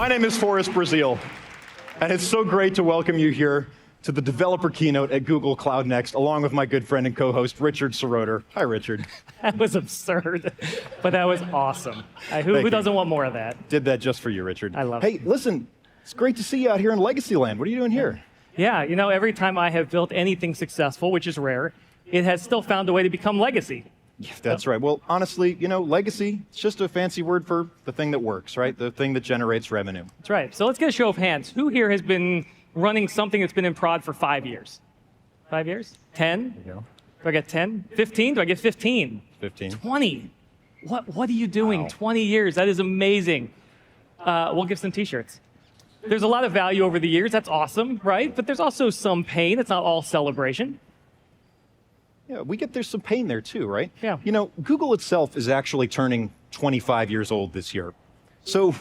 name is Forrest Brazeal, and it's so great to welcome you here to the developer keynote at Google Cloud Next, along with my good friend and co-host, Richard Seroter. Hi, Richard. That was absurd, but that was awesome. Who doesn't want more of that? Did that just for you, Richard. I love it. Hey, listen, it's great to see you out here in Legacy Land. What are you doing here? Yeah, you know, every time I have built anything successful, which is rare, it has still found a way to become legacy. Yeah, that's right. Well, honestly, you know, legacy, it's just a fancy word for the thing that works, right? The thing that generates revenue. That's right. So let's get a show of hands. Who here has been running something that's been in prod for 5 years? 5 years? 10? There you go. Do I get 10? 15? Do I get 15? 15. 20. What are you doing? Wow. 20 years. That is amazing. We'll give some t-shirts. There's a lot of value over the years. That's awesome, right? But there's also some pain. It's not all celebration. Yeah, there's some pain there too, right? Yeah. You know, Google itself is actually turning 25 years old this year. So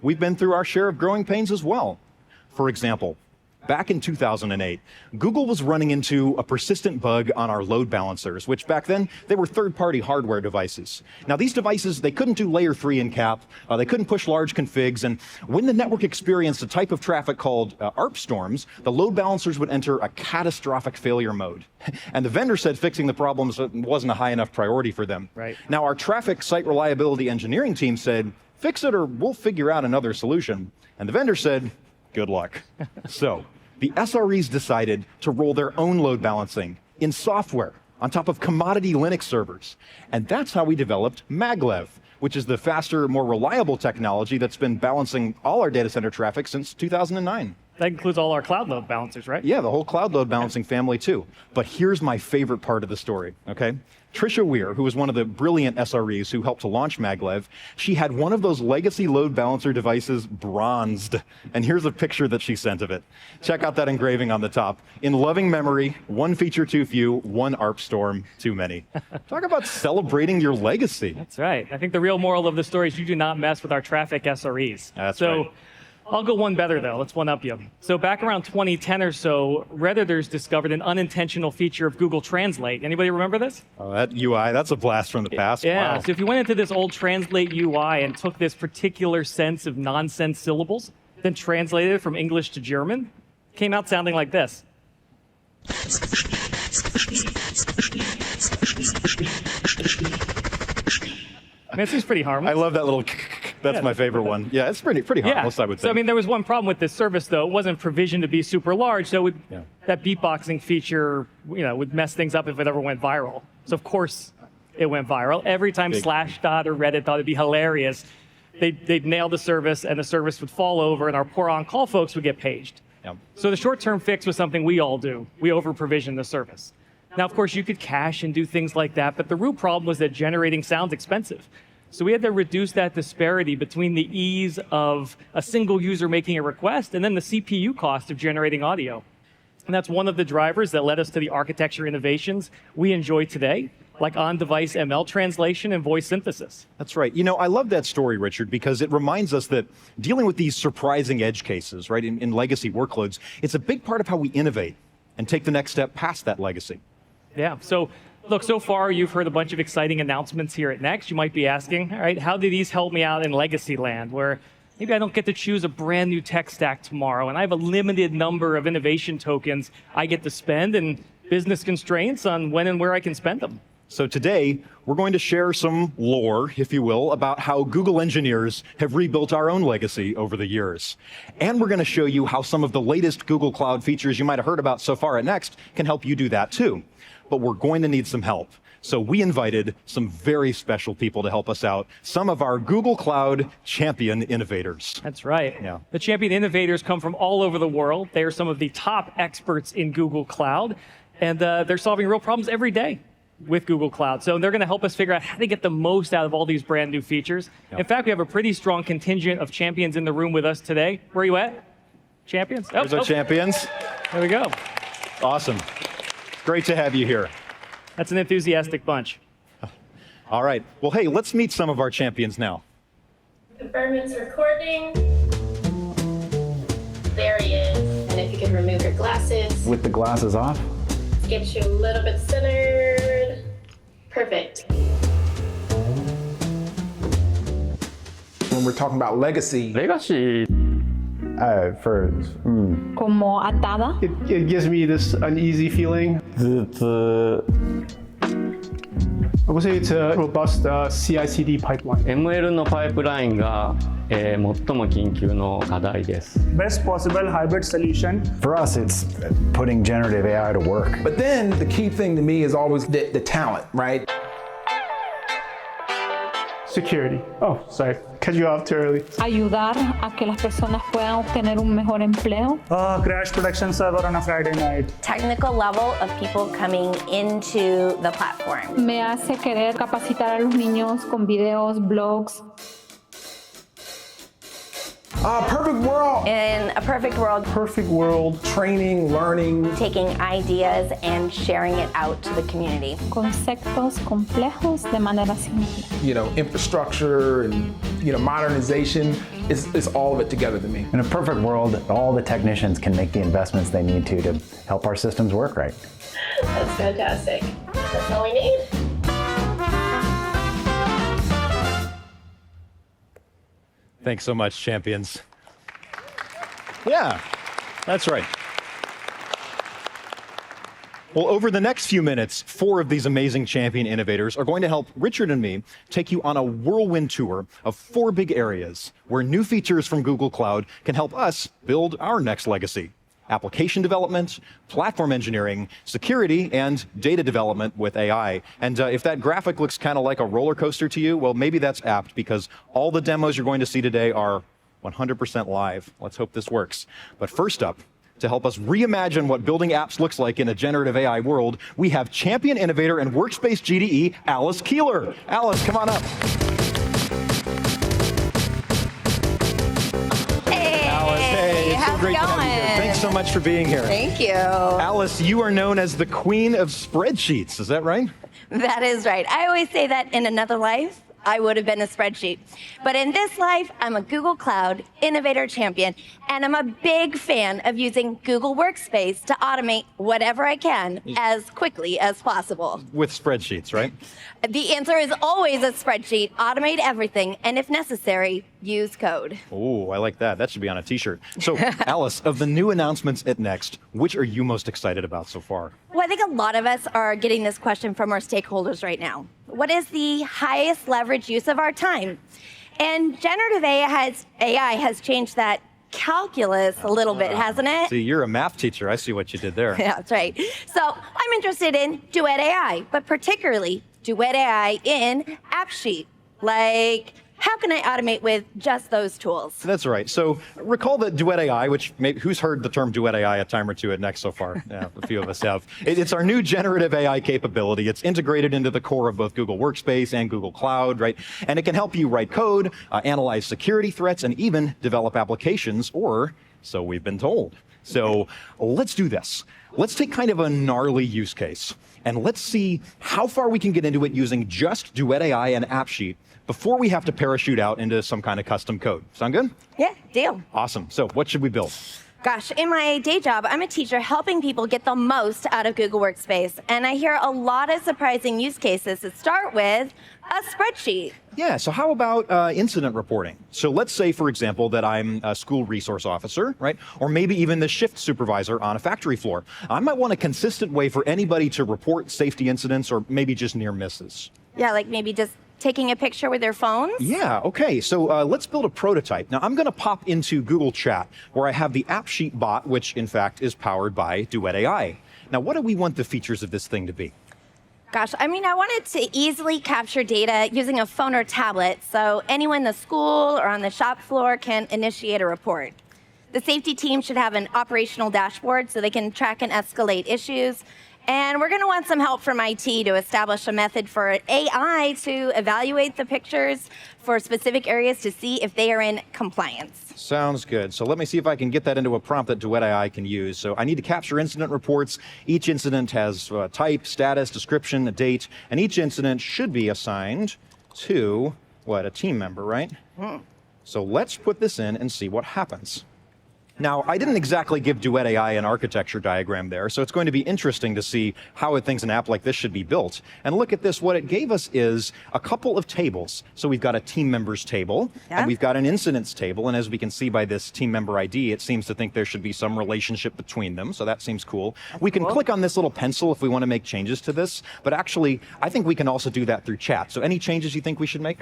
we've been through our share of growing pains as well. For example, back in 2008, Google was running into a persistent bug on our load balancers, which back then, they were third-party hardware devices. Now, these devices, they couldn't do layer 3 in cap, they couldn't push large configs, and when the network experienced a type of traffic called ARP storms, the load balancers would enter a catastrophic failure mode. And the vendor said fixing the problems wasn't a high enough priority for them. Right. Now, our traffic site reliability engineering team said, fix it or we'll figure out another solution. And the vendor said, good luck. So the SREs decided to roll their own load balancing in software on top of commodity Linux servers. And that's how we developed maglev, which is the faster, more reliable technology that's been balancing all our data center traffic since 2009. That includes all our cloud load balancers, right? Yeah, the whole cloud load balancing family too. But here's my favorite part of the story, okay? Tricia Weir, who was one of the brilliant SREs who helped to launch maglev, she had one of those legacy load balancer devices bronzed. And here's a picture that she sent of it. Check out that engraving on the top. In loving memory, one feature too few, one ARP storm too many. Talk about celebrating your legacy. That's right. I think the real moral of the story is you do not mess with our traffic SREs. That's right. I'll go one better, though. Let's one-up you. So back around 2010 or so, Redditors discovered an unintentional feature of Google Translate. Anybody remember this? Oh, that UI, that's a blast from the past. Yeah, Wow. so if you went into this old Translate UI and took this particular sense of nonsense syllables, then translated it from English to German, it came out sounding like this. I mean, it seems pretty harmless. I love that little that's my favorite one. Yeah, it's pretty harmless, I would think. So, I mean, there was one problem with this service, though. It wasn't provisioned to be super large, so that beatboxing feature, you know, would mess things up if it ever went viral. So, of course, it went viral. Every time Slashdot or Reddit thought it'd be hilarious, they'd nail the service, and the service would fall over, and our poor on-call folks would get paged. Yeah. So the short-term fix was something we all do. We over-provision the service. Now, of course, you could cache and do things like that, but the root problem was that generating sound's expensive. So we had to reduce that disparity between the ease of a single user making a request and then the CPU cost of generating audio. And that's one of the drivers that led us to the architecture innovations we enjoy today, like on-device ML translation and voice synthesis. That's right. You know, I love that story, Richard, because it reminds us that dealing with these surprising edge cases, right, in legacy workloads, it's a big part of how we innovate and take the next step past that legacy. Yeah, so look, so far you've heard a bunch of exciting announcements here at Next. You might be asking, all right, how do these help me out in legacy land, where maybe I don't get to choose a brand new tech stack tomorrow, and I have a limited number of innovation tokens I get to spend and business constraints on when and where I can spend them. So today, we're going to share some lore, if you will, about how Google engineers have rebuilt our own legacy over the years. And we're going to show you how some of the latest Google Cloud features you might have heard about so far at Next can help you do that too. But we're going to need some help. So we invited some very special people to help us out, some of our Google Cloud champion innovators. That's right. Yeah. The champion innovators come from all over the world. They are some of the top experts in Google Cloud, and they're solving real problems every day with Google Cloud. So they're going to help us figure out how to get the most out of all these brand new features. Yep. In fact, we have a pretty strong contingent of champions in the room with us today. Where are you at? Champions? There's our champions. There we go. Awesome. Great to have you here. That's an enthusiastic bunch. All right. Well, hey, let's meet some of our champions now. Confirm it's recording. There he is. And if you can remove your glasses. With the glasses off? Get you a little bit centered. Perfect. When we're talking about legacy, 레가시 Como atada. It gives me this uneasy feeling. I would say it's a robust CI/CD pipeline. ML のパイプラインが、最も緊急の課題です。Best possible hybrid solution. For us, it's putting generative AI to work. But then the key thing to me is always the talent, right? Security. Oh, sorry. Cut you off too early. Ayudar a que las personas puedan obtener un mejor empleo. Crash protection server on a Friday night. Technical level of people coming into the platform. Me hace querer capacitar a los niños con videos, blogs. Perfect world. In a perfect world, Perfect world. Training, learning. taking ideas and sharing it out to the community. Conceptos complejos de manera simple. Infrastructure and, modernization is all of it together to me. In a perfect world, all the technicians can make the investments they need to help our systems work right. That's fantastic. That's all we need. Thanks so much, champions. Yeah, that's right. Well, over the next few minutes, 4 of these amazing champion innovators are going to help Richard and me take you on a whirlwind tour of 4 big areas where new features from Google Cloud can help us build our next legacy. Application development, platform engineering, security, and data development with AI. And if that graphic looks kind of like a roller coaster to you, well, maybe that's apt because all the demos you're going to see today are 100% live. Let's hope this works. But first up, to help us reimagine what building apps looks like in a generative AI world, we have champion innovator and workspace GDE, Alice Keeler. Alice, come on up. How's Great it to have you here. going? Thanks so much for being here. Thank you. Alice, you are known as the queen of spreadsheets. Is that right? That is right. I always say that in another life, I would have been a spreadsheet. But in this life, I'm a Google Cloud Innovator Champion, and I'm a big fan of using Google Workspace to automate whatever I can as quickly as possible. With spreadsheets, right? The answer is always a spreadsheet. Automate everything, and if necessary, use code. Oh, I like that. That should be on a t-shirt. So, Alice, of the new announcements at Next, which are you most excited about so far? Well, I think a lot of us are getting this question from our stakeholders right now. What is the highest leverage use of our time? And generative AI has changed that calculus a little bit, hasn't it? See, you're a math teacher. I see what you did there. Yeah, that's right. So I'm interested in Duet AI, but particularly Duet AI in AppSheet. Like, how can I automate with just those tools? That's right. So recall that Duet AI, which who's heard the term Duet AI a time or two at Next so far? Yeah, a few of us have. It's our new generative AI capability. It's integrated into the core of both Google Workspace and Google Cloud, right? And it can help you write code, analyze security threats, and even develop applications, or so we've been told. So let's do this. Let's take kind of a gnarly use case, and let's see how far we can get into it using just Duet AI and AppSheet before we have to parachute out into some kind of custom code. Sound good? Yeah, deal. Awesome. So what should we build? Gosh, in my day job, I'm a teacher helping people get the most out of Google Workspace. And I hear a lot of surprising use cases that start with a spreadsheet. Yeah, so how about incident reporting? So let's say, for example, that I'm a school resource officer, right? Or maybe even the shift supervisor on a factory floor. I might want a consistent way for anybody to report safety incidents or maybe just near misses. Yeah, like maybe just taking a picture with their phones? Yeah, okay, so let's build a prototype. Now, I'm gonna pop into Google Chat, where I have the AppSheet bot, which in fact is powered by Duet AI. Now, what do we want the features of this thing to be? Gosh, I mean, I wanted to easily capture data using a phone or tablet, so anyone in the school or on the shop floor can initiate a report. The safety team should have an operational dashboard so they can track and escalate issues. And we're going to want some help from IT to establish a method for AI to evaluate the pictures for specific areas to see if they are in compliance. Sounds good. So let me see if I can get that into a prompt that Duet AI can use. So I need to capture incident reports. Each incident has type, status, description, a date, and each incident should be assigned to, a team member, right? So let's put this in and see what happens. Now, I didn't exactly give Duet AI an architecture diagram there, so it's going to be interesting to see how it thinks an app like this should be built. And look at this, what it gave us is a couple of tables. So we've got a team members table, and we've got an incidents table, and as we can see by this team member ID, it seems to think there should be some relationship between them, so that seems cool. We can click on this little pencil if we want to make changes to this, but actually, I think we can also do that through chat. So any changes you think we should make?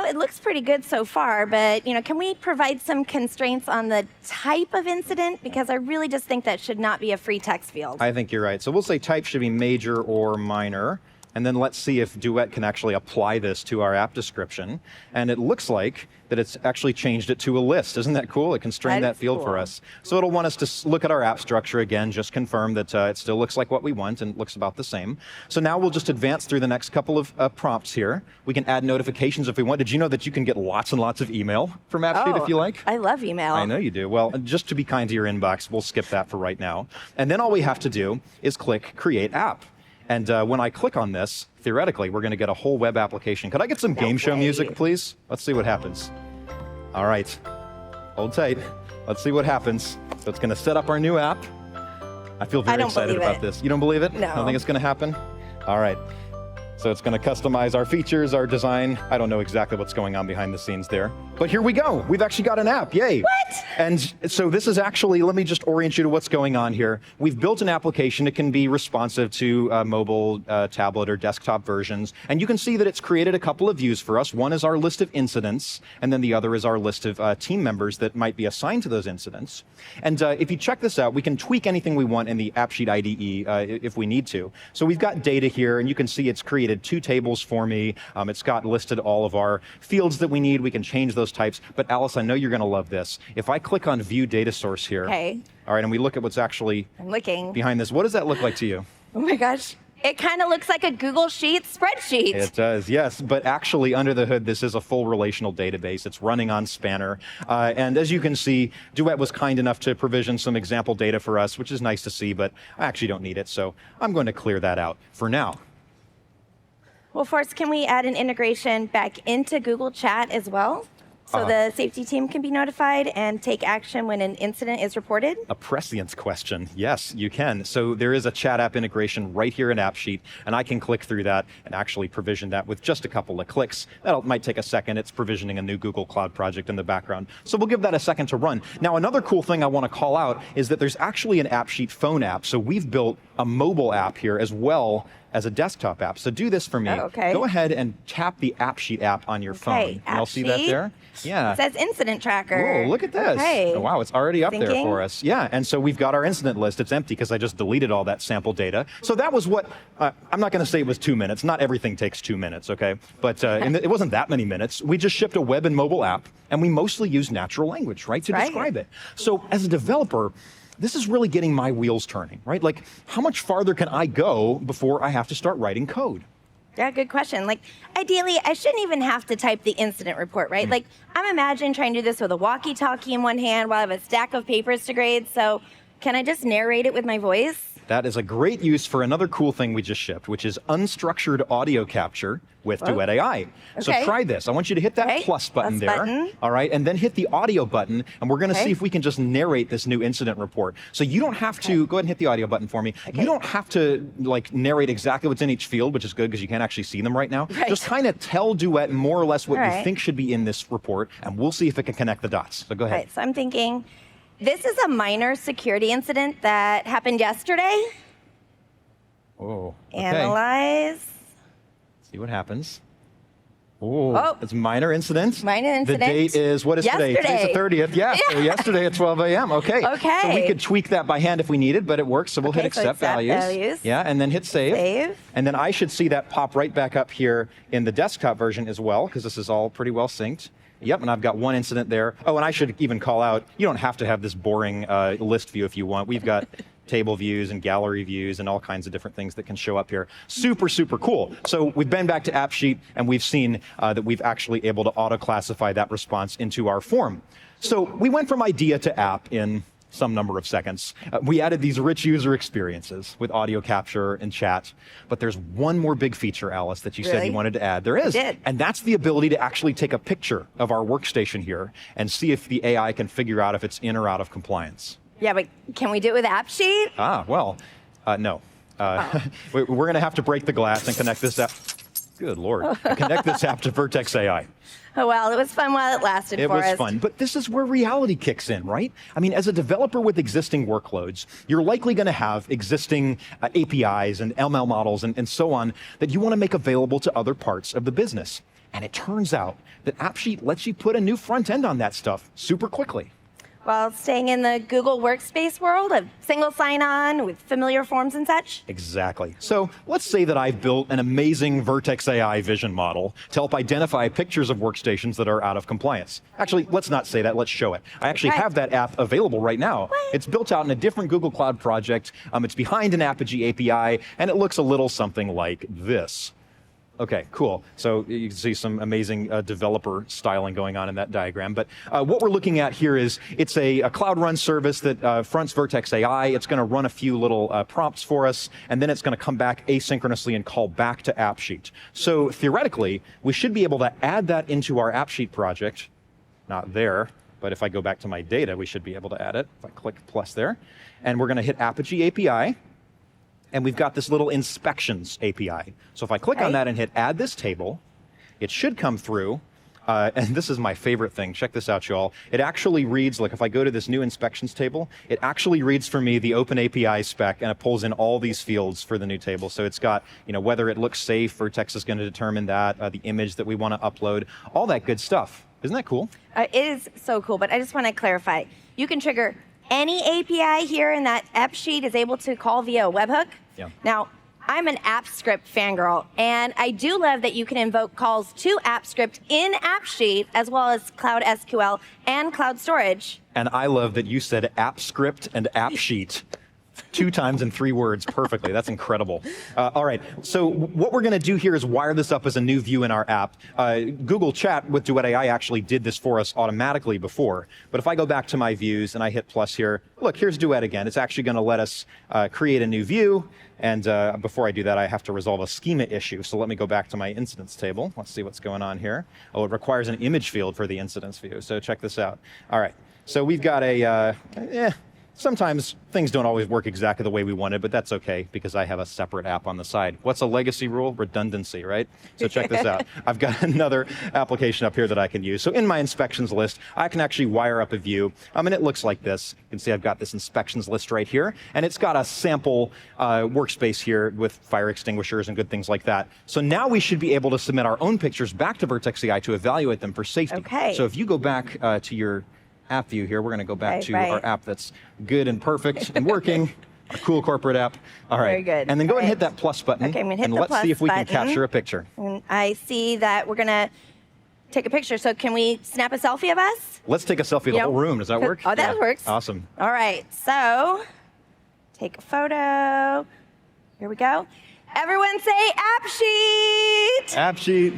It looks pretty good so far, but, can we provide some constraints on the type of incident? Because I really just think that should not be a free text field. I think you're right. So we'll say type should be major or minor. And then let's see if Duet can actually apply this to our app description. And it looks like that it's actually changed it to a list. Isn't that cool? It constrained that field for us. So it'll want us to look at our app structure again, just confirm that it still looks like what we want and looks about the same. So now we'll just advance through the next couple of prompts here. We can add notifications if we want. Did you know that you can get lots and lots of email from AppSheet if you like? I love email. I know you do. Well, just to be kind to your inbox, we'll skip that for right now. And then all we have to do is click Create App. And when I click on this, theoretically, we're going to get a whole web application. Could I get some game show music, please? Let's see what happens. All right. Hold tight. Let's see what happens. So it's going to set up our new app. I feel very excited about this. You don't believe it? No. I don't think it's going to happen? All right. So it's going to customize our features, our design. I don't know exactly what's going on behind the scenes there. But here we go. We've actually got an app. Yay. What? And so this is actually, let me just orient you to what's going on here. We've built an application. It can be responsive to mobile, tablet, or desktop versions. And you can see that it's created a couple of views for us. One is our list of incidents, and then the other is our list of team members that might be assigned to those incidents. And if you check this out, we can tweak anything we want in the AppSheet IDE if we need to. So we've got data here, and you can see it's created 2 tables for me. It's got listed all of our fields that we need. We can change those types. But Alice, I know you're going to love this. If I click on View Data Source here, all right, and we look at what's actually behind this, what does that look like to you? Oh my gosh. It kind of looks like a Google Sheets spreadsheet. It does, yes. But actually, under the hood, this is a full relational database. It's running on Spanner. And as you can see, Duet was kind enough to provision some example data for us, which is nice to see, but I actually don't need it. So I'm going to clear that out for now. Well, Forrest, can we add an integration back into Google Chat as well? So the safety team can be notified and take action when an incident is reported? A prescience question. Yes, you can. So there is a chat app integration right here in AppSheet, and I can click through that and actually provision that with just a couple of clicks. That might take a second. It's provisioning a new Google Cloud project in the background. So we'll give that a second to run. Now, another cool thing I want to call out is that there's actually an AppSheet phone app. So we've built a mobile app here as well as a desktop app. So do this for me. Go ahead and tap the AppSheet app on your phone. Y'all see that there? Yeah. It says incident tracker. Whoa, look at this. Oh, wow, it's already up there for us. Yeah, and so we've got our incident list. It's empty because I just deleted all that sample data. So that was what, I'm not going to say it was 2 minutes. Not everything takes 2 minutes, okay? But it wasn't that many minutes. We just shipped a web and mobile app, and we mostly use natural language, right, to describe it. So as a developer, this is really getting my wheels turning, right? Like, how much farther can I go before I have to start writing code? Yeah, good question. Like, ideally, I shouldn't even have to type the incident report, right? Like, I'm imagining trying to do this with a walkie-talkie in one hand while I have a stack of papers to grade. So can I just narrate it with my voice? That is a great use for another cool thing we just shipped, which is unstructured audio capture with Duet AI. So try this. I want you to hit that plus button there. All right, and then hit the audio button, and we're going to see if we can just narrate this new incident report. So you don't have to, go ahead and hit the audio button for me. You don't have to like narrate exactly what's in each field, which is good because you can't actually see them right now. Just kind of tell Duet more or less what you think should be in this report, and we'll see if it can connect the dots. So go ahead. So I'm thinking, this is a minor security incident that happened yesterday. Oh, Analyze. See what happens. Oh, it's minor incident. Minor incident. The date is, what is today? Today's the 30th. Yeah, so yesterday at 12 a.m. Okay. So we could tweak that by hand if we needed, but it works. So we'll hit accept values. Yeah, and then hit save. And then I should see that pop right back up here in the desktop version as well, because this is all pretty well synced. Yep, and I've got one incident there. Oh, and I should even call out, you don't have to have this boring list view if you want. We've got table views and gallery views and all kinds of different things that can show up here. Super, super cool. So we've been back to AppSheet, and we've seen that we've actually able to auto-classify that response into our form. So we went from idea to app in some number of seconds. We added these rich user experiences with audio capture and chat, but there's one more big feature, Alice, that you said Really? you wanted to add. There is, I did. and that's the ability to actually take a picture of our workstation here and see if the AI can figure out if it's in or out of compliance. Yeah, but can we do it with AppSheet? No. We're going to have to break the glass and connect this app. Good Lord. Connect this app to Vertex AI. Oh, well, it was fun while it lasted, It Forrest. was fun, but this is where reality kicks in, right? I mean, as a developer with existing workloads, you're likely going to have existing APIs and ML models and so on that you want to make available to other parts of the business. And it turns out that AppSheet lets you put a new front end on that stuff super quickly. While staying in the Google Workspace world of single sign-on with familiar forms and such? Exactly. So let's say that I've built an amazing Vertex AI vision model to help identify pictures of workstations that are out of compliance. Actually, let's not say that, let's show it. I actually have that app available right now. What? It's built out in a different Google Cloud project. It's behind an Apogee API, and it looks a little something like this. Okay, cool. So you can see some amazing developer styling going on in that diagram. But what we're looking at here is it's a cloud run service that fronts Vertex AI. It's going to run a few little prompts for us, and then it's going to come back asynchronously and call back to AppSheet. So theoretically, we should be able to add that into our AppSheet project. Not there, but if I go back to my data, we should be able to add it. If I click plus there, and we're going to hit Apogee API. And we've got this little inspections API. So if I click on that and hit add this table, it should come through. And this is my favorite thing. Check this out, y'all. It actually reads, like if I go to this new inspections table, it actually reads for me the Open API spec, and it pulls in all these fields for the new table. So it's got, whether it looks safe, Vertex is going to determine that, the image that we want to upload, all that good stuff. Isn't that cool? It is so cool, but I just want to clarify. You can trigger any API here, and that AppSheet is able to call via a webhook. Yeah. Now, I'm an AppScript fangirl, and I do love that you can invoke calls to AppScript in AppSheet, as well as Cloud SQL and Cloud Storage. And I love that you said AppScript and AppSheet 2 times in 3 words perfectly. That's incredible. All right, so what we're going to do here is wire this up as a new view in our app. Google Chat with Duet AI actually did this for us automatically before. But if I go back to my views and I hit plus here, look, here's Duet again. It's actually going to let us create a new view. And before I do that, I have to resolve a schema issue. So let me go back to my incidents table. Let's see what's going on here. Oh, it requires an image field for the incidents view. So check this out. All right, so we've got sometimes things don't always work exactly the way we wanted, but that's okay because I have a separate app on the side. What's a legacy rule? Redundancy, right? So check this out. I've got another application up here that I can use. So in my inspections list, I can actually wire up a view. And it looks like this. You can see I've got this inspections list right here, and it's got a sample workspace here with fire extinguishers and good things like that. So now we should be able to submit our own pictures back to Vertex AI to evaluate them for safety. Okay. So if you go back to your app view here, we're going to go back to our app that's good and perfect and working, a cool corporate app. All right. Very good. And then go ahead and hit that plus button. Okay, I'm going to hit and the let's plus see if we can button. capture a picture. And I see that we're going to take a picture. So can we snap a selfie of us? Let's take a selfie of the whole room. Does that work? Oh, that works. Awesome. All right, so take a photo. Here we go. Everyone say AppSheet. AppSheet.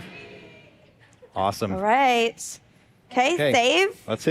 Awesome. All right. Okay, save. Let's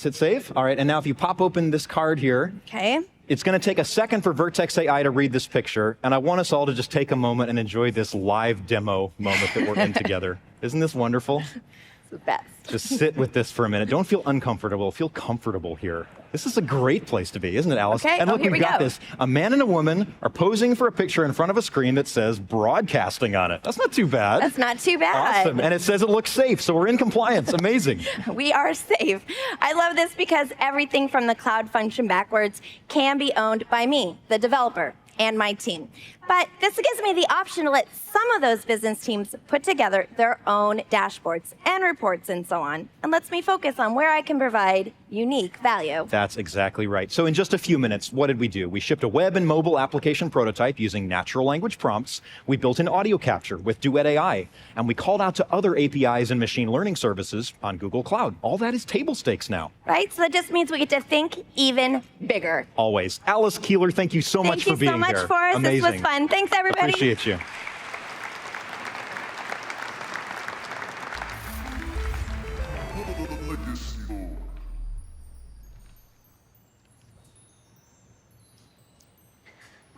hit save. All right, and now if you pop open this card here, Okay. it's going to take a second for Vertex AI to read this picture, and I want us all to just take a moment and enjoy this live demo moment that we're in together. Isn't this wonderful? It's the best. Just sit with this for a minute. Don't feel uncomfortable. Feel comfortable here. This is a great place to be, isn't it, Alice? Okay. And look, here we've we got go. this. A man and a woman are posing for a picture in front of a screen that says broadcasting on it. That's not too bad. That's not too bad. Awesome. And it says it looks safe, so we're in compliance. Amazing. We are safe. I love this because everything from the cloud function backwards can be owned by me, the developer, and my team. But this gives me the option to let some of those business teams put together their own dashboards and reports and so on, and lets me focus on where I can provide unique value. That's exactly right. So in just a few minutes, what did we do? We shipped a web and mobile application prototype using natural language prompts. We built an audio capture with Duet AI, and we called out to other APIs and machine learning services on Google Cloud. All that is table stakes now. Right? So that just means we get to think even bigger. Always. Alice Keeler, thank you so much for being here. Thank you so much, Forrest. Amazing. This was fun. Thanks, everybody. Appreciate you.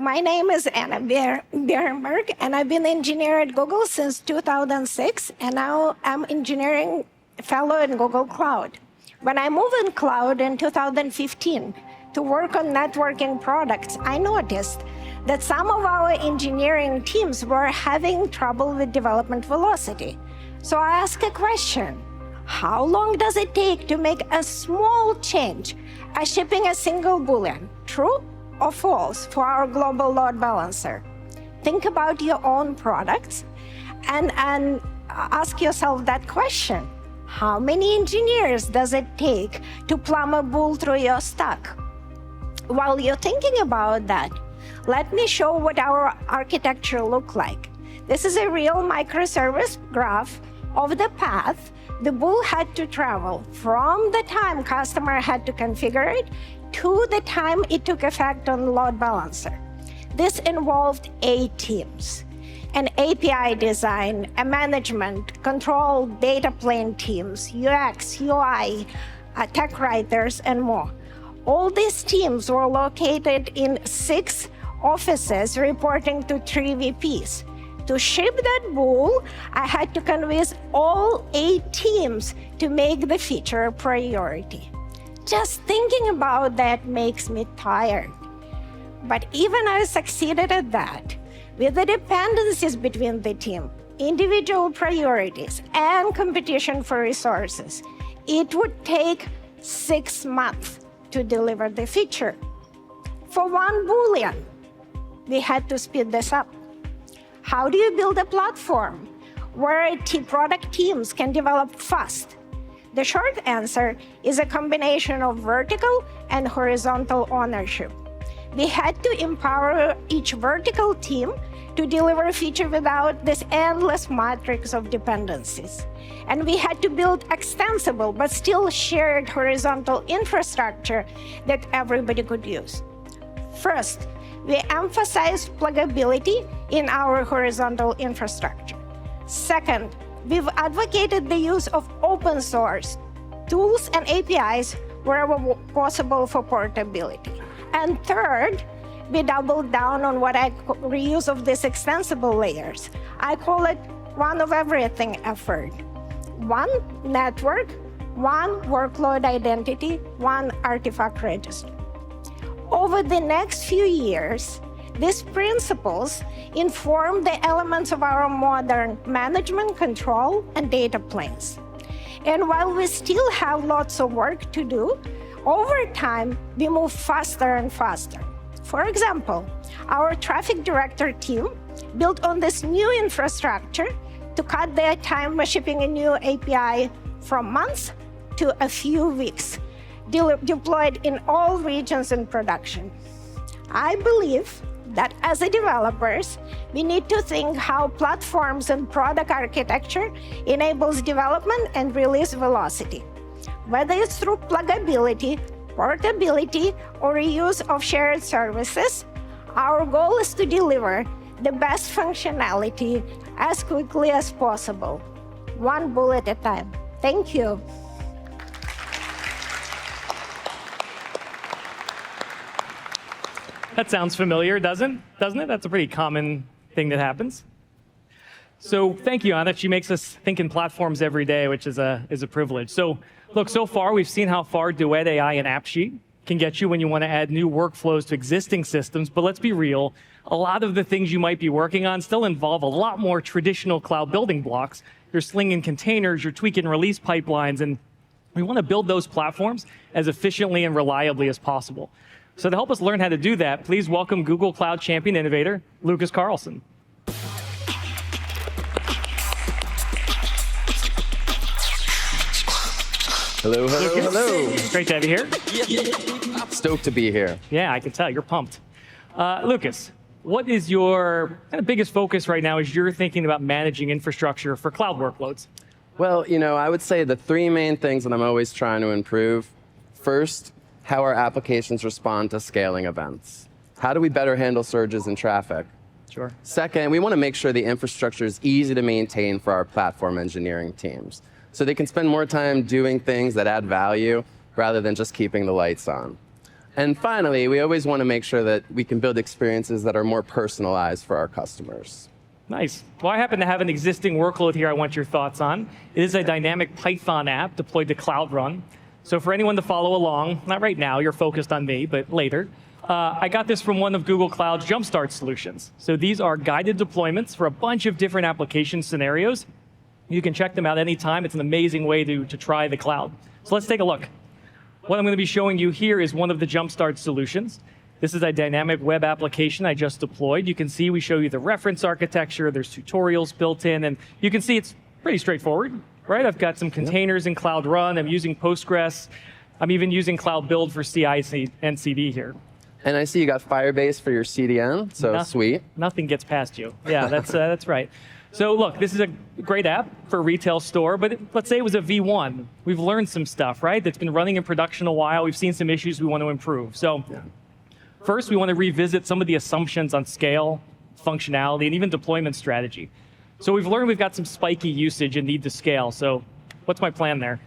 My name is Anna Bierenberg, and I've been an engineer at Google since 2006, and now I'm engineering fellow in Google Cloud. When I moved in cloud in 2015 to work on networking products, I noticed that some of our engineering teams were having trouble with development velocity. So I asked a question: how long does it take to make a small change, as shipping a single Boolean, true or false, for our global load balancer? Think about your own products and ask yourself that question. How many engineers does it take to plumb a bool through your stack? While you're thinking about that, let me show what our architecture looks like. This is a real microservice graph of the path the bool had to travel from the time customer had to configure it to the time it took effect on load balancer. This involved 8 teams: an API design, a management, control, data plane teams, UX, UI, tech writers, and more. All these teams were located in 6 offices reporting to 3 VPs. To ship that bool, I had to convince all 8 teams to make the feature a priority. Just thinking about that makes me tired. But even I succeeded at that, with the dependencies between the team, individual priorities, and competition for resources, it would take 6 months to deliver the feature. For one Boolean, we had to speed this up. How do you build a platform where product teams can develop fast? The short answer is a combination of vertical and horizontal ownership. We had to empower each vertical team to deliver a feature without this endless matrix of dependencies. And we had to build extensible but still shared horizontal infrastructure that everybody could use. First, we emphasized pluggability in our horizontal infrastructure. Second, we've advocated the use of open source tools and APIs wherever possible for portability. And third, we doubled down on what I reuse of these extensible layers. I call it one of everything effort. One network, one workload identity, one artifact register. Over the next few years, these principles inform the elements of our modern management, control, and data planes. And while we still have lots of work to do, over time, we move faster and faster. For example, our traffic director team built on this new infrastructure to cut their time shipping a new API from months to a few weeks, deployed in all regions in production. I believe that as developers, we need to think how platforms and product architecture enables development and release velocity. Whether it's through pluggability, portability, or reuse of shared services, our goal is to deliver the best functionality as quickly as possible, one bool at a time. Thank you. That sounds familiar, doesn't it? That's a pretty common thing that happens. So thank you, Anna. She makes us think in platforms every day, which is a privilege. So look, so far we've seen how far Duet AI and AppSheet can get you when you want to add new workflows to existing systems. But let's be real, a lot of the things you might be working on still involve a lot more traditional cloud building blocks. You're slinging containers, you're tweaking release pipelines, and we want to build those platforms as efficiently and reliably as possible. So to help us learn how to do that, please welcome Google Cloud Champion Innovator, Lukas Karlsson. Hello, hello, hello. Great to have you here. Stoked to be here. Yeah, I can tell. You're pumped. Lukas, what is your kind of biggest focus right now as you're thinking about managing infrastructure for cloud workloads? Well, I would say the 3 main things that I'm always trying to improve. First, how our applications respond to scaling events. How do we better handle surges in traffic? Sure. Second, we want to make sure the infrastructure is easy to maintain for our platform engineering teams, so they can spend more time doing things that add value rather than just keeping the lights on. And finally, we always want to make sure that we can build experiences that are more personalized for our customers. Nice. Well, I happen to have an existing workload here I want your thoughts on. It is a dynamic Python app deployed to Cloud Run. So for anyone to follow along, not right now, you're focused on me, but later, I got this from one of Google Cloud's Jumpstart solutions. So these are guided deployments for a bunch of different application scenarios. You can check them out anytime. It's an amazing way to try the cloud. So let's take a look. What I'm going to be showing you here is one of the Jumpstart solutions. This is a dynamic web application I just deployed. You can see we show you the reference architecture. There's tutorials built in, and you can see it's pretty straightforward, right? I've got some containers in Cloud Run. I'm using Postgres. I'm even using Cloud Build for CI and CD here. And I see you got Firebase for your CDN, so sweet. Nothing gets past you. Yeah, that's right. So look, this is a great app for a retail store, but let's say it was a V1. We've learned some stuff, right? That's been running in production a while. We've seen some issues we want to improve. So first, we want to revisit some of the assumptions on scale, functionality, and even deployment strategy. So we've learned we've got some spiky usage and need to scale. So what's my plan there?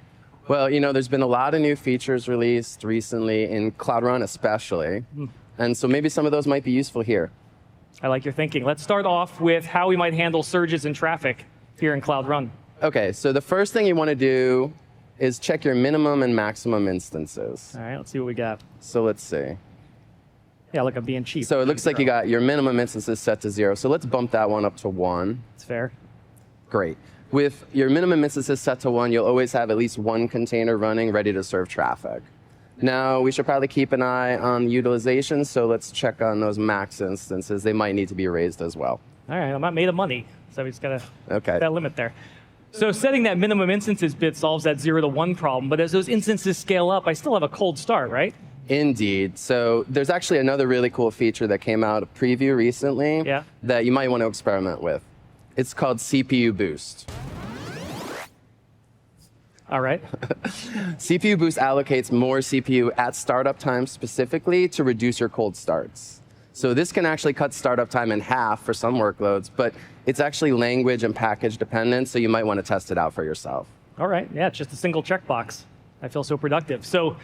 Well, there's been a lot of new features released recently in Cloud Run especially. And so maybe some of those might be useful here. I like your thinking. Let's start off with how we might handle surges in traffic here in Cloud Run. Okay, so the first thing you want to do is check your minimum and maximum instances. All right, let's see what we got. So let's see. Yeah, look, I'm being cheap. So it looks like you got your minimum instances set to 0. So let's bump that one up to 1. That's fair. Great. With your minimum instances set to 1, you'll always have at least one container running ready to serve traffic. Now, we should probably keep an eye on utilization, so let's check on those max instances. They might need to be raised as well. All right, I'm not made of money, so we just got to Okay. that limit there. So setting that minimum instances bit solves that 0 to 1 problem, but as those instances scale up, I still have a cold start, right? Indeed. So there's actually another really cool feature that came out, a preview recently, that you might want to experiment with. It's called CPU Boost. All right. CPU Boost allocates more CPU at startup time specifically to reduce your cold starts. So this can actually cut startup time in half for some workloads, but it's actually language and package dependent, so you might want to test it out for yourself. All right, yeah, it's just a single checkbox. I feel so productive. So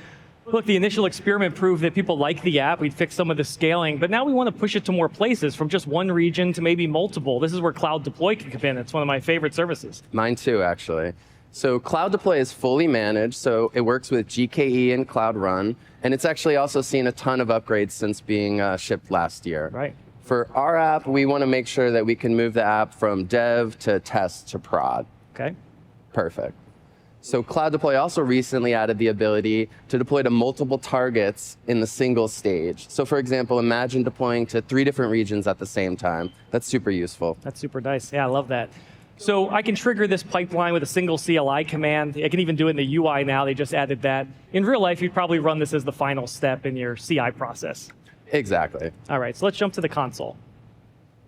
look, the initial experiment proved that people like the app. We'd fixed some of the scaling, but now we want to push it to more places, from just one region to maybe multiple. This is where Cloud Deploy can come in. It's one of my favorite services. Mine too, actually. So Cloud Deploy is fully managed, so it works with GKE and Cloud Run, and it's actually also seen a ton of upgrades since being shipped last year. Right. For our app, we want to make sure that we can move the app from dev to test to prod. Okay. Perfect. So Cloud Deploy also recently added the ability to deploy to multiple targets in the single stage. So for example, imagine deploying to 3 different regions at the same time. That's super useful. That's super nice. Yeah, I love that. So I can trigger this pipeline with a single CLI command. I can even do it in the UI now. They just added that. In real life, you'd probably run this as the final step in your CI process. Exactly. All right, so let's jump to the console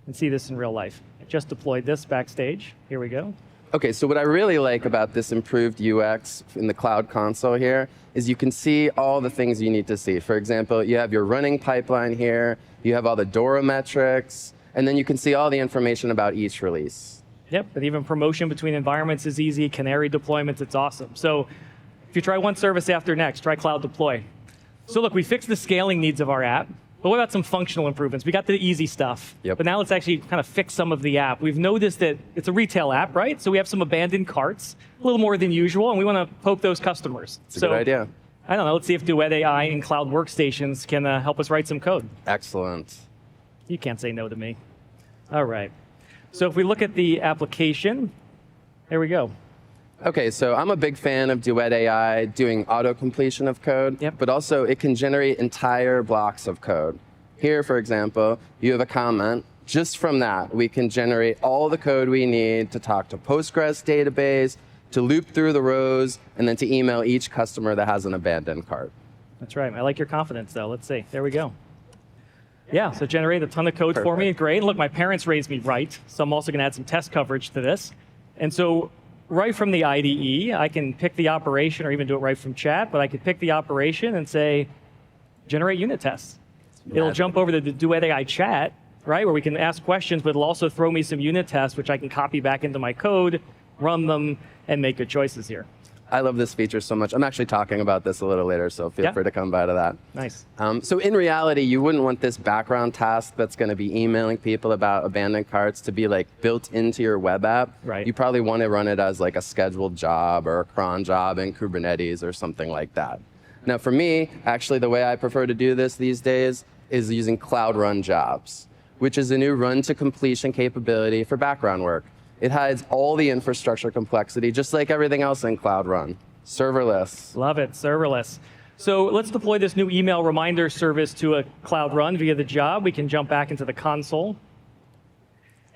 and see this in real life. I just deployed this backstage. Here we go. Okay, so what I really like about this improved UX in the Cloud Console here is you can see all the things you need to see. For example, you have your running pipeline here, you have all the DORA metrics, and then you can see all the information about each release. Yep, and even promotion between environments is easy. Canary deployments, it's awesome. So if you try one service after next, try Cloud Deploy. So look, we fixed the scaling needs of our app, but what about some functional improvements? We got the easy stuff, but now let's actually kind of fix some of the app. We've noticed that it's a retail app, right? So we have some abandoned carts, a little more than usual, and we want to poke those customers. It's a good idea. I don't know, let's see if Duet AI and Cloud Workstations can help us write some code. Excellent. You can't say no to me. All right. So if we look at the application, there we go. Okay, so I'm a big fan of Duet AI doing auto-completion of code, but also it can generate entire blocks of code. Here, for example, you have a comment. Just from that, we can generate all the code we need to talk to Postgres database, to loop through the rows, and then to email each customer that has an abandoned cart. That's right. I like your confidence, though. Let's see. There we go. Yeah, so generate a ton of code for me. Great. Look, my parents raised me right, so I'm also going to add some test coverage to this. And so right from the IDE, I can pick the operation, or even do it right from chat, but I could pick the operation and say, generate unit tests. It'll jump over to the Duet AI chat, right, where we can ask questions, but it'll also throw me some unit tests, which I can copy back into my code, run them, and make good choices here. I love this feature so much. I'm actually talking about this a little later, so feel free to come by to that. Nice. So in reality, you wouldn't want this background task that's going to be emailing people about abandoned carts to be like built into your web app. Right. You probably want to run it as like a scheduled job or a cron job in Kubernetes or something like that. Now for me, actually the way I prefer to do this these days is using Cloud Run Jobs, which is a new run to completion capability for background work. It hides all the infrastructure complexity, just like everything else in Cloud Run. Serverless. Love it, serverless. So let's deploy this new email reminder service to a Cloud Run via the job. We can jump back into the console.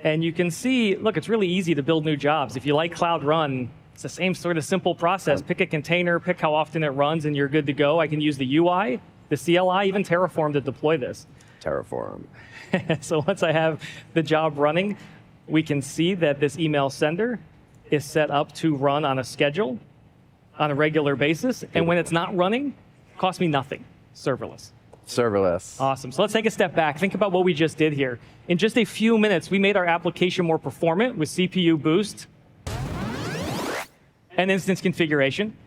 And you can see, look, it's really easy to build new jobs. If you like Cloud Run, it's the same sort of simple process. Pick a container, pick how often it runs, and you're good to go. I can use the UI, the CLI, even Terraform to deploy this. Terraform. So once I have the job running, we can see that this email sender is set up to run on a schedule on a regular basis. And when it's not running, it costs me nothing. Serverless. Serverless. Awesome. So let's take a step back. Think about what we just did here. In just a few minutes, we made our application more performant with CPU boost and instance configuration.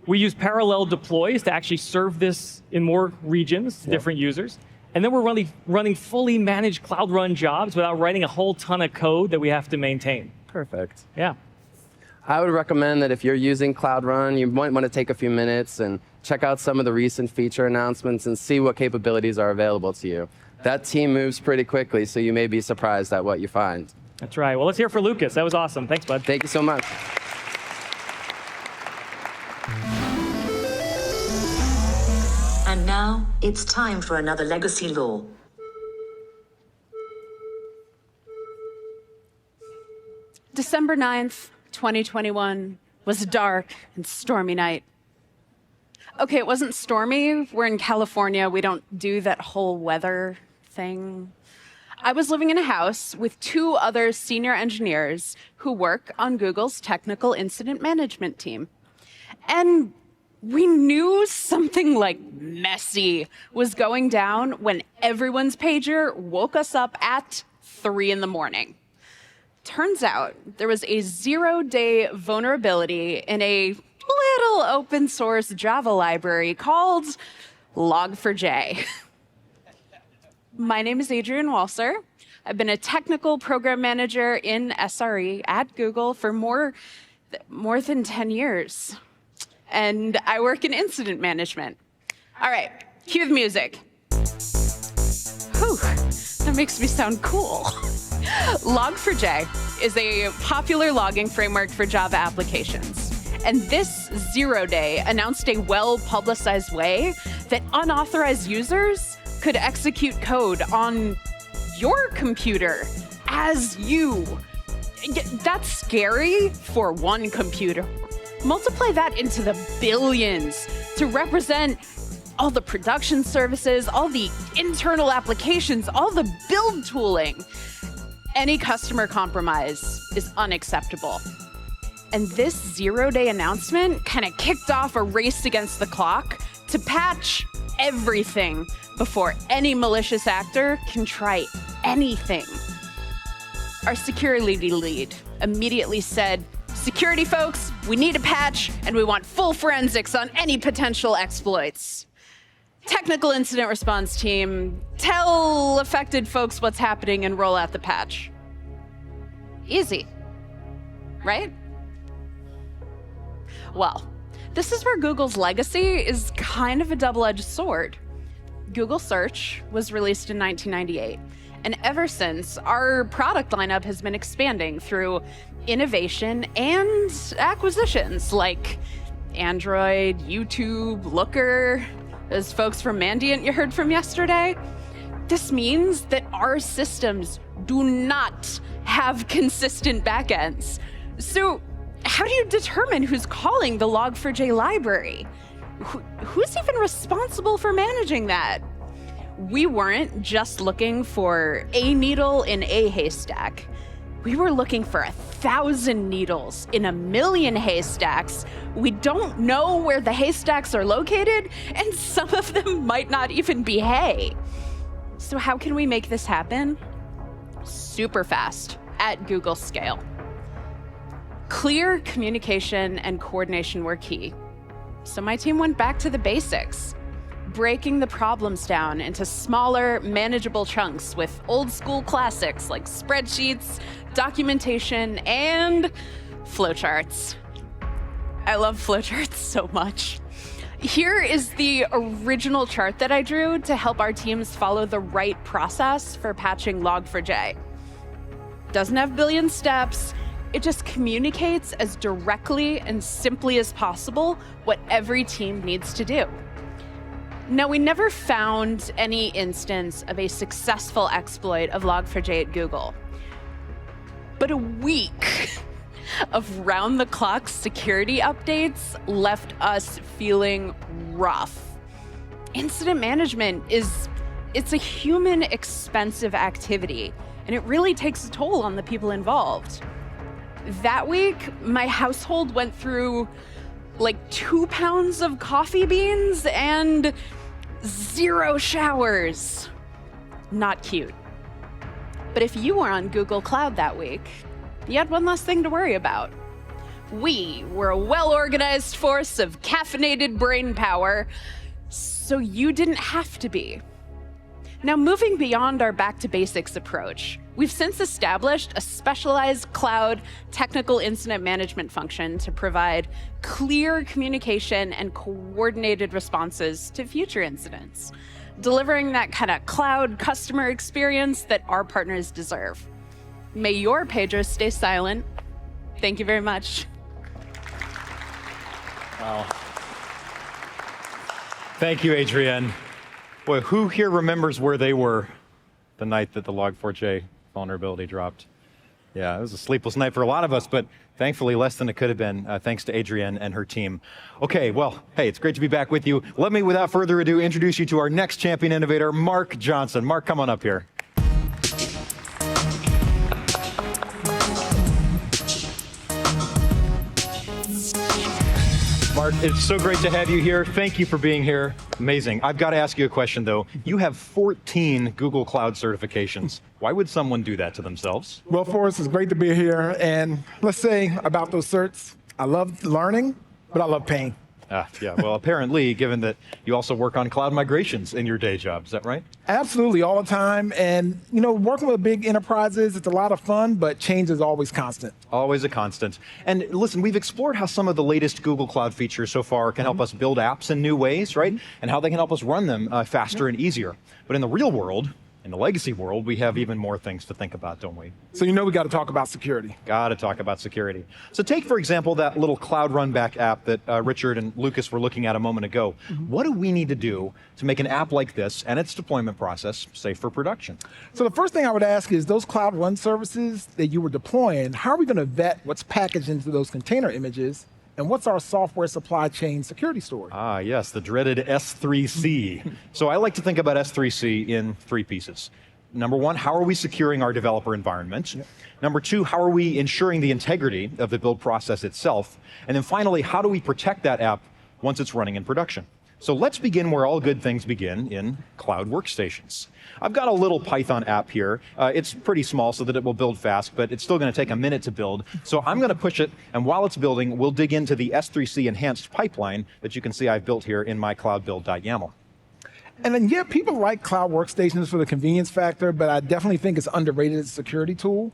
We use parallel deploys to actually serve this in more regions, different users. And then we're running fully managed Cloud Run jobs without writing a whole ton of code that we have to maintain. Perfect. Yeah. I would recommend that if you're using Cloud Run, you might want to take a few minutes and check out some of the recent feature announcements and see what capabilities are available to you. That team moves pretty quickly, so you may be surprised at what you find. That's right. Well, let's hear for Lukas. That was awesome. Thanks, bud. Thank you so much. And now, it's time for another legacy law. December 9th, 2021 was a dark and stormy night. Okay, it wasn't stormy. We're in California. We don't do that whole weather thing. I was living in a house with 2 other senior engineers who work on Google's technical incident management team. And we knew something like messy was going down when everyone's pager woke us up at 3 in the morning. Turns out there was a 0-day vulnerability in a little open source Java library called Log4j. My name is Adrienne Walser. I've been a technical program manager in SRE at Google for more than 10 years. And I work in incident management. All right, cue the music. Whew, that makes me sound cool. Log4j is a popular logging framework for Java applications. And this 0-day announced a well-publicized way that unauthorized users could execute code on your computer as you. That's scary for one computer. Multiply that into the billions to represent all the production services, all the internal applications, all the build tooling. Any customer compromise is unacceptable. And this 0-day announcement kind of kicked off a race against the clock to patch everything before any malicious actor can try anything. Our security lead immediately said, "Security folks, we need a patch and we want full forensics on any potential exploits. Technical incident response team, tell affected folks what's happening and roll out the patch." Easy, right? Well, this is where Google's legacy is kind of a double-edged sword. Google Search was released in 1998. And ever since, our product lineup has been expanding through innovation and acquisitions like Android, YouTube, Looker, those folks from Mandiant you heard from yesterday. This means that our systems do not have consistent backends. So how do you determine who's calling the Log4j library? Who's even responsible for managing that? We weren't just looking for a needle in a haystack. We were looking for 1,000 needles in 1,000,000 haystacks. We don't know where the haystacks are located, and some of them might not even be hay. So how can we make this happen? Super fast, at Google scale. Clear communication and coordination were key. So my team went back to the basics, breaking the problems down into smaller, manageable chunks with old school classics like spreadsheets, documentation, and flowcharts. I love flowcharts so much. Here is the original chart that I drew to help our teams follow the right process for patching Log4j. Doesn't have billion steps. It just communicates as directly and simply as possible what every team needs to do. Now, we never found any instance of a successful exploit of Log4j at Google. But a week of round-the-clock security updates left us feeling rough. Incident management it's a human expensive activity, and it really takes a toll on the people involved. That week, my household went through like 2 pounds of coffee beans and 0 showers. Not cute. But if you were on Google Cloud that week, you had one less thing to worry about. We were a well-organized force of caffeinated brain power, so you didn't have to be. Now, moving beyond our back-to-basics approach, we've since established a specialized cloud technical incident management function to provide clear communication and coordinated responses to future incidents, delivering that kind of cloud customer experience that our partners deserve. May your pagers stay silent. Thank you very much. Wow. Thank you, Adrienne. Boy, who here remembers where they were the night that the Log4j vulnerability dropped? Yeah, it was a sleepless night for a lot of us, but thankfully less than it could have been, thanks to Adrienne and her team. Okay, well, hey, it's great to be back with you. Let me, without further ado, introduce you to our next champion innovator, Mark Johnson. Mark, come on up here. Mark, it's so great to have you here. Thank you for being here. Amazing. I've got to ask you a question, though. You have 14 Google Cloud certifications. Why would someone do that to themselves? Well, Forrest, it's great to be here. And let's say about those certs, I love learning, but I love pain. Yeah, well, apparently, given that you also work on cloud migrations in your day job, is that right? Absolutely, all the time. And, you know, working with big enterprises, it's a lot of fun, but change is always constant. Always a constant. And listen, we've explored how some of the latest Google Cloud features so far can help us build apps in new ways, right? And how they can help us run them faster and easier. But in the real world, in the legacy world, we have even more things to think about, don't we? So you know we got to talk about security. Got to talk about security. So take, for example, that little Cloud Runback app that Richard and Lukas were looking at a moment ago. What do we need to do to make an app like this and its deployment process safe for production? So the first thing I would ask is those Cloud Run services that you were deploying, how are we going to vet what's packaged into those container images? And what's our software supply chain security story? Ah, yes, the dreaded S3C. So I like to think about S3C in 3 pieces. Number 1, how are we securing our developer environment? Yep. Number 2, how are we ensuring the integrity of the build process itself? And then finally, how do we protect that app once it's running in production? So let's begin where all good things begin, in cloud workstations. I've got a little Python app here. It's pretty small so that it will build fast, but it's still going to take a minute to build. So I'm going to push it, and while it's building, we'll dig into the S3C enhanced pipeline that you can see I've built here in my cloud-build.yaml. And then, yeah, people like cloud workstations for the convenience factor, but I definitely think it's underrated as a security tool.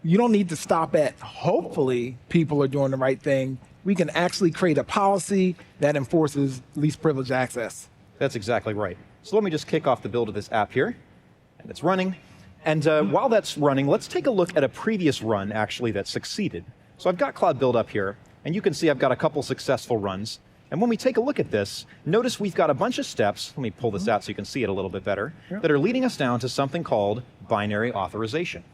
You don't need to stop at, hopefully, people are doing the right thing. We can actually create a policy that enforces least privileged access. That's exactly right. So let me just kick off the build of this app here, and it's running. And while that's running, let's take a look at a previous run, actually, that succeeded. So I've got Cloud Build up here, and you can see I've got a couple successful runs. And when we take a look at this, notice we've got a bunch of steps, let me pull this out so you can see it a little bit better, that are leading us down to something called binary authorization.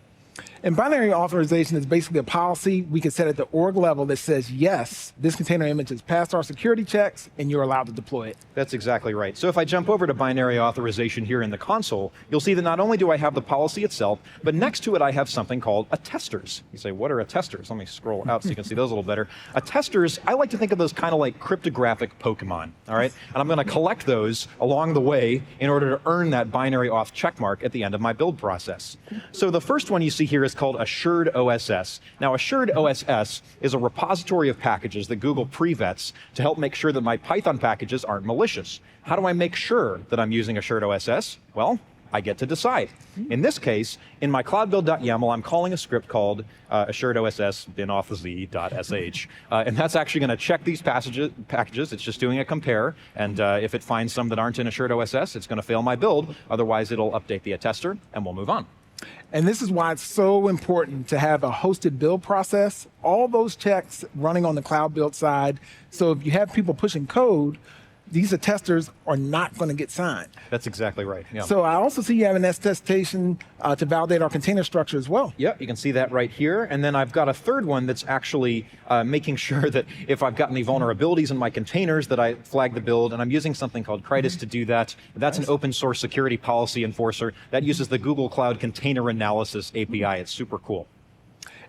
And binary authorization is basically a policy we can set at the org level that says, yes, this container image has passed our security checks, and you're allowed to deploy it. That's exactly right. So if I jump over to binary authorization here in the console, you'll see that not only do I have the policy itself, but next to it I have something called attesters. You say, what are attesters? Let me scroll out so you can see those a little better. Attesters, I like to think of those kind of like cryptographic Pokemon, all right? And I'm going to collect those along the way in order to earn that binary auth checkmark at the end of my build process. So the first one you see here is is called Assured OSS. Now, Assured OSS is a repository of packages that Google pre-vets to help make sure that my Python packages aren't malicious. How do I make sure that I'm using Assured OSS? Well, I get to decide. In this case, in my cloudbuild.yaml, I'm calling a script called assured OSS bin-auth-z.sh. And that's actually going to check these packages. It's just doing a compare. And if it finds some that aren't in assured OSS, it's going to fail my build. Otherwise, it'll update the attester, and we'll move on. And this is why it's so important to have a hosted build process, all those checks running on the cloud build side. So if you have people pushing code, these attesters are not going to get signed. That's exactly right. Yeah. So I also see you have an attestation to validate our container structure as well. Yep, you can see that right here. And then I've got a third one that's actually making sure that if I've got any vulnerabilities in my containers that I flag the build, and I'm using something called Critus to do that. That's an open source security policy enforcer that uses the Google Cloud Container Analysis API. It's super cool.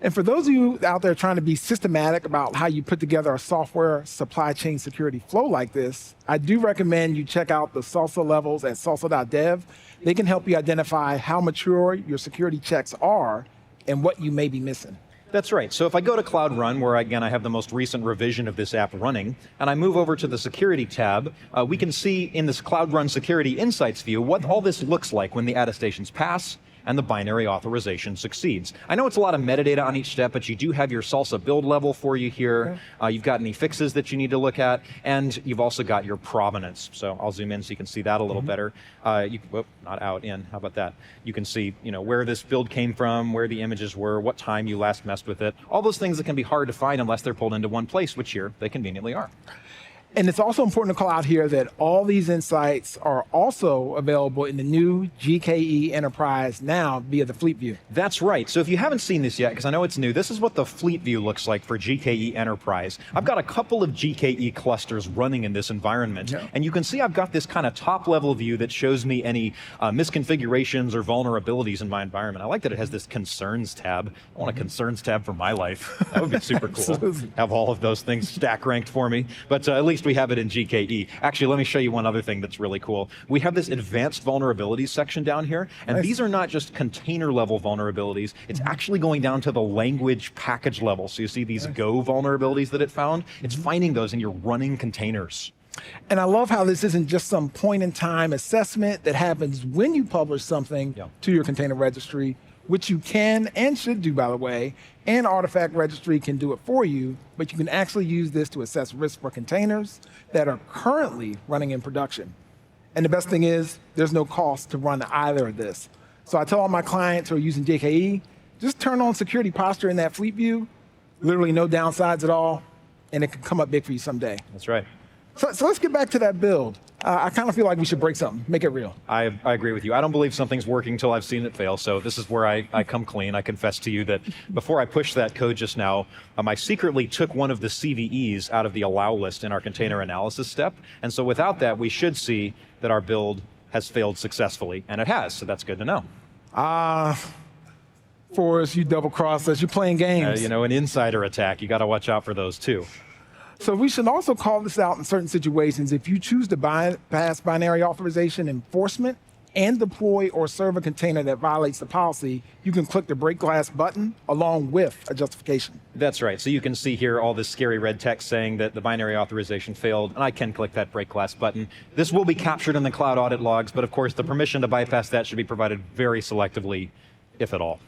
And for those of you out there trying to be systematic about how you put together a software supply chain security flow like this, I do recommend you check out the SALSA levels at salsa.dev. They can help you identify how mature your security checks are and what you may be missing. That's right. So if I go to Cloud Run, where again I have the most recent revision of this app running, and I move over to the security tab, we can see in this Cloud Run Security Insights view what all this looks like when the attestations pass and the binary authorization succeeds. I know it's a lot of metadata on each step, but you do have your Salsa build level for you here. You've got any fixes that you need to look at, and you've also got your provenance. So I'll zoom in so you can see that a little better. Not out, in, how about that? You can see where this build came from, where the images were, what time you last messed with it. All those things that can be hard to find unless they're pulled into one place, which here they conveniently are. And it's also important to call out here that all these insights are also available in the new GKE Enterprise now via the Fleet View. That's right. So if you haven't seen this yet, because I know it's new, this is what the Fleet View looks like for GKE Enterprise. I've got a couple of GKE clusters running in this environment. And you can see I've got this kind of top level view that shows me any misconfigurations or vulnerabilities in my environment. I like that it has this concerns tab. I want a concerns tab for my life. That would be super cool. Have all of those things stack ranked for me. But at least we have it in GKE. Actually, let me show you one other thing that's really cool. We have this advanced vulnerabilities section down here, and these are not just container level vulnerabilities. It's actually going down to the language package level. So you see these Go vulnerabilities that it found? It's finding those in your running containers. And I love how this isn't just some point in time assessment that happens when you publish something to your container registry, which you can and should do, by the way, and Artifact Registry can do it for you, but you can actually use this to assess risk for containers that are currently running in production. And the best thing is, there's no cost to run either of this. So I tell all my clients who are using GKE, just turn on security posture in that Fleet View, literally no downsides at all, and it can come up big for you someday. That's right. So let's get back to that build. I kind of feel like we should break something, make it real. I agree with you. I don't believe something's working until I've seen it fail. So this is where I come clean. I confess to you that before I pushed that code just now, I secretly took one of the CVEs out of the allow list in our container analysis step. And so without that, we should see that our build has failed successfully. And it has, so that's good to know. Forrest, you double-crossed us. You're playing games. An insider attack. You got to watch out for those too. So we should also call this out in certain situations. If you choose to bypass binary authorization enforcement and deploy or serve a container that violates the policy, you can click the break glass button along with a justification. That's right. So you can see here all this scary red text saying that the binary authorization failed, and I can click that break glass button. This will be captured in the cloud audit logs, but of course the permission to bypass that should be provided very selectively, if at all.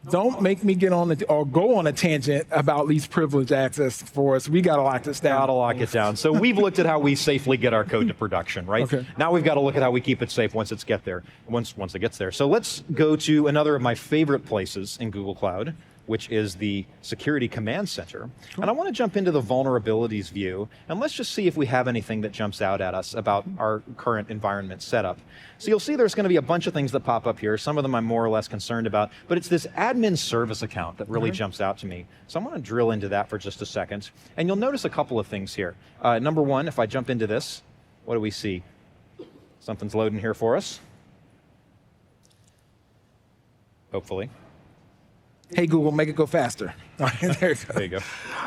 Don't make me get on or go on a tangent about least privilege access for us. We got to lock this down. Got to lock it down. So we've looked at how we safely get our code to production, right? Okay. Now we've got to look at how we keep it safe once it gets there. So let's go to another of my favorite places in Google Cloud, which is the Security Command Center. Cool. And I want to jump into the vulnerabilities view, and let's just see if we have anything that jumps out at us about our current environment setup. So you'll see there's going to be a bunch of things that pop up here. Some of them I'm more or less concerned about, but it's this admin service account that really jumps out to me. So I'm going to drill into that for just a second. And you'll notice a couple of things here. Number one, if I jump into this, what do we see? Something's loading here for us. Hopefully. Hey, Google, make it go faster. All right, there you go. There you go.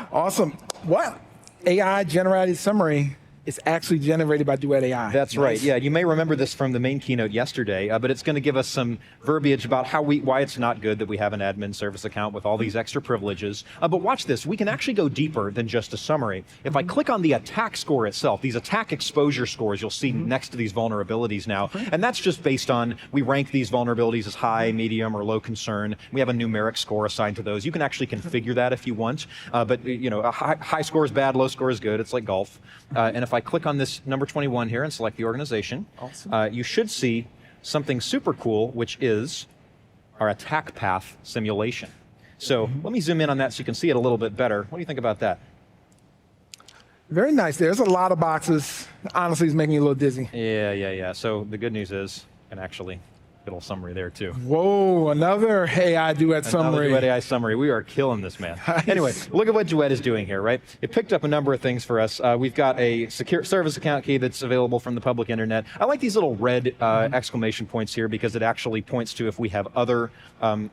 Awesome. What? AI generated summary is actually generated by Duet AI. That's right. Yeah, you may remember this from the main keynote yesterday, but it's going to give us some verbiage about why it's not good that we have an admin service account with all these extra privileges. But watch this. We can actually go deeper than just a summary. If I click on the attack score itself, these attack exposure scores you'll see next to these vulnerabilities now, and that's just based on, we rank these vulnerabilities as high, medium, or low concern. We have a numeric score assigned to those. You can actually configure that if you want, but you know, a high score is bad, low score is good. It's like golf. And if I click on this number 21 here and select the organization, awesome. You should see something super cool, which is our attack path simulation. So let me zoom in on that so you can see it a little bit better. What do you think about that? Very nice. There's a lot of boxes. Honestly, it's making me a little dizzy. Yeah. So the good news is, and actually, little summary there too. Whoa, another AI Duet summary. Another Duet AI summary. We are killing this, man. Nice. Anyway, look at what Duet is doing here, right? It picked up a number of things for us. We've got a secure service account key that's available from the public internet. I like these little red exclamation points here because it actually points to if we have other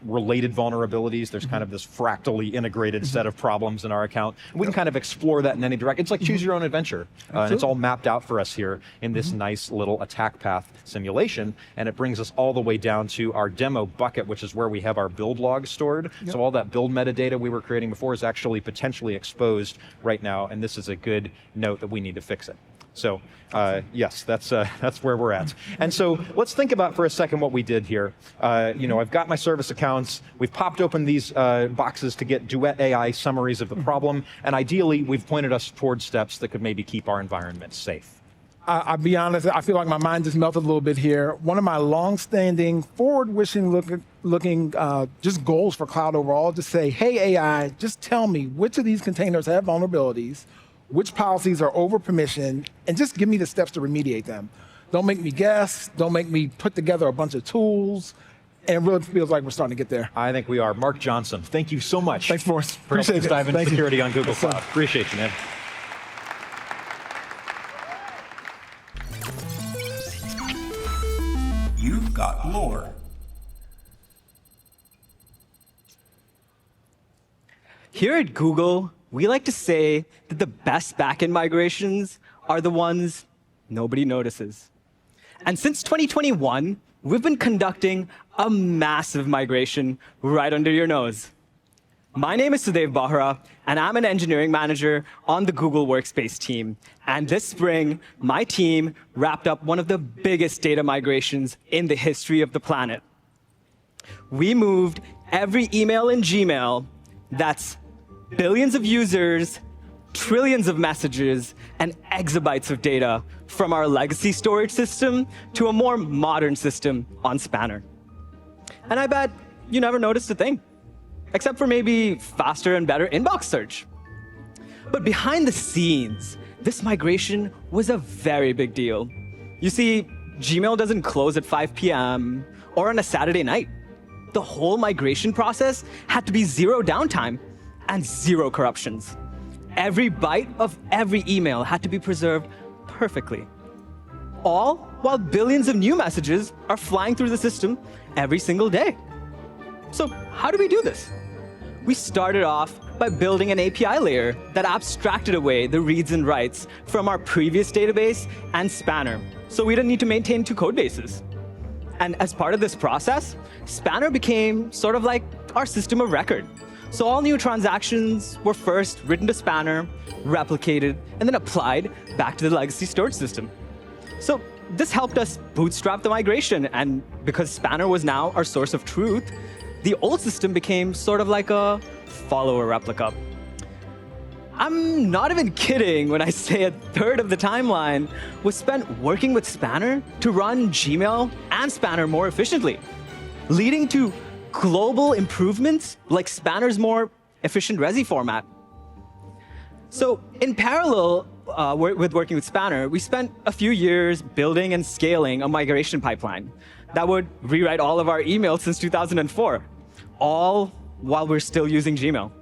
related vulnerabilities. There's kind of this fractally integrated set of problems in our account. We can kind of explore that in any direction. It's like choose your own adventure. And it's all mapped out for us here in this nice little attack path simulation. And it brings us all the way down to our demo bucket, which is where we have our build logs stored. So all that build metadata we were creating before is actually potentially exposed right now, and this is a good note that we need to fix it. So yes, that's where we're at. And so let's think about for a second what we did here. You know, I've got my service accounts. We've popped open these boxes to get Duet AI summaries of the problem, and ideally, we've pointed us towards steps that could maybe keep our environment safe. I'll be honest, I feel like my mind just melted a little bit here. One of my long-standing, forward-wishing looking just goals for cloud overall, to say, hey AI, just tell me which of these containers have vulnerabilities, which policies are over-permissioned, and just give me the steps to remediate them. Don't make me guess, don't make me put together a bunch of tools, and it really feels like we're starting to get there. I think we are. Mark Johnson, thank you so much. Thanks, Forrest. For helping us dive into security on Google Yes, Cloud. Appreciate you, man. You've got lore. Here at Google, we like to say that the best backend migrations are the ones nobody notices. And since 2021, we've been conducting a massive migration right under your nose. My name is Sudev Bahra, and I'm an engineering manager on the Google Workspace team. And this spring, my team wrapped up one of the biggest data migrations in the history of the planet. We moved every email in Gmail, that's billions of users, trillions of messages, and exabytes of data from our legacy storage system to a more modern system on Spanner. And I bet you never noticed a thing, except for maybe faster and better inbox search. But behind the scenes, this migration was a very big deal. You see, Gmail doesn't close at 5 p.m. or on a Saturday night. The whole migration process had to be zero downtime and zero corruptions. Every byte of every email had to be preserved perfectly. All while billions of new messages are flying through the system every single day. So how do we do this? We started off by building an API layer that abstracted away the reads and writes from our previous database and Spanner, so we didn't need to maintain two code bases. And as part of this process, Spanner became sort of like our system of record. So all new transactions were first written to Spanner, replicated, and then applied back to the legacy storage system. So this helped us bootstrap the migration, and because Spanner was now our source of truth, the old system became sort of like a follower replica. I'm not even kidding when I say a third of the timeline was spent working with Spanner to run Gmail and Spanner more efficiently, leading to global improvements like Spanner's more efficient Resi format. So in parallel with working with Spanner, we spent a few years building and scaling a migration pipeline that would rewrite all of our emails since 2004, all while we're still using Gmail.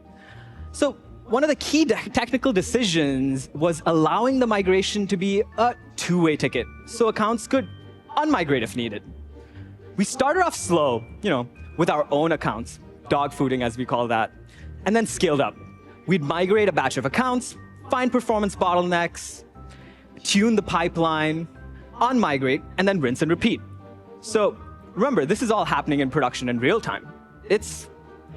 So one of the key technical decisions was allowing the migration to be a two-way ticket, so accounts could unmigrate if needed. We started off slow, with our own accounts, dogfooding as we call that, and then scaled up. We'd migrate a batch of accounts, find performance bottlenecks, tune the pipeline, unmigrate, and then rinse and repeat. So remember, this is all happening in production in real time. It's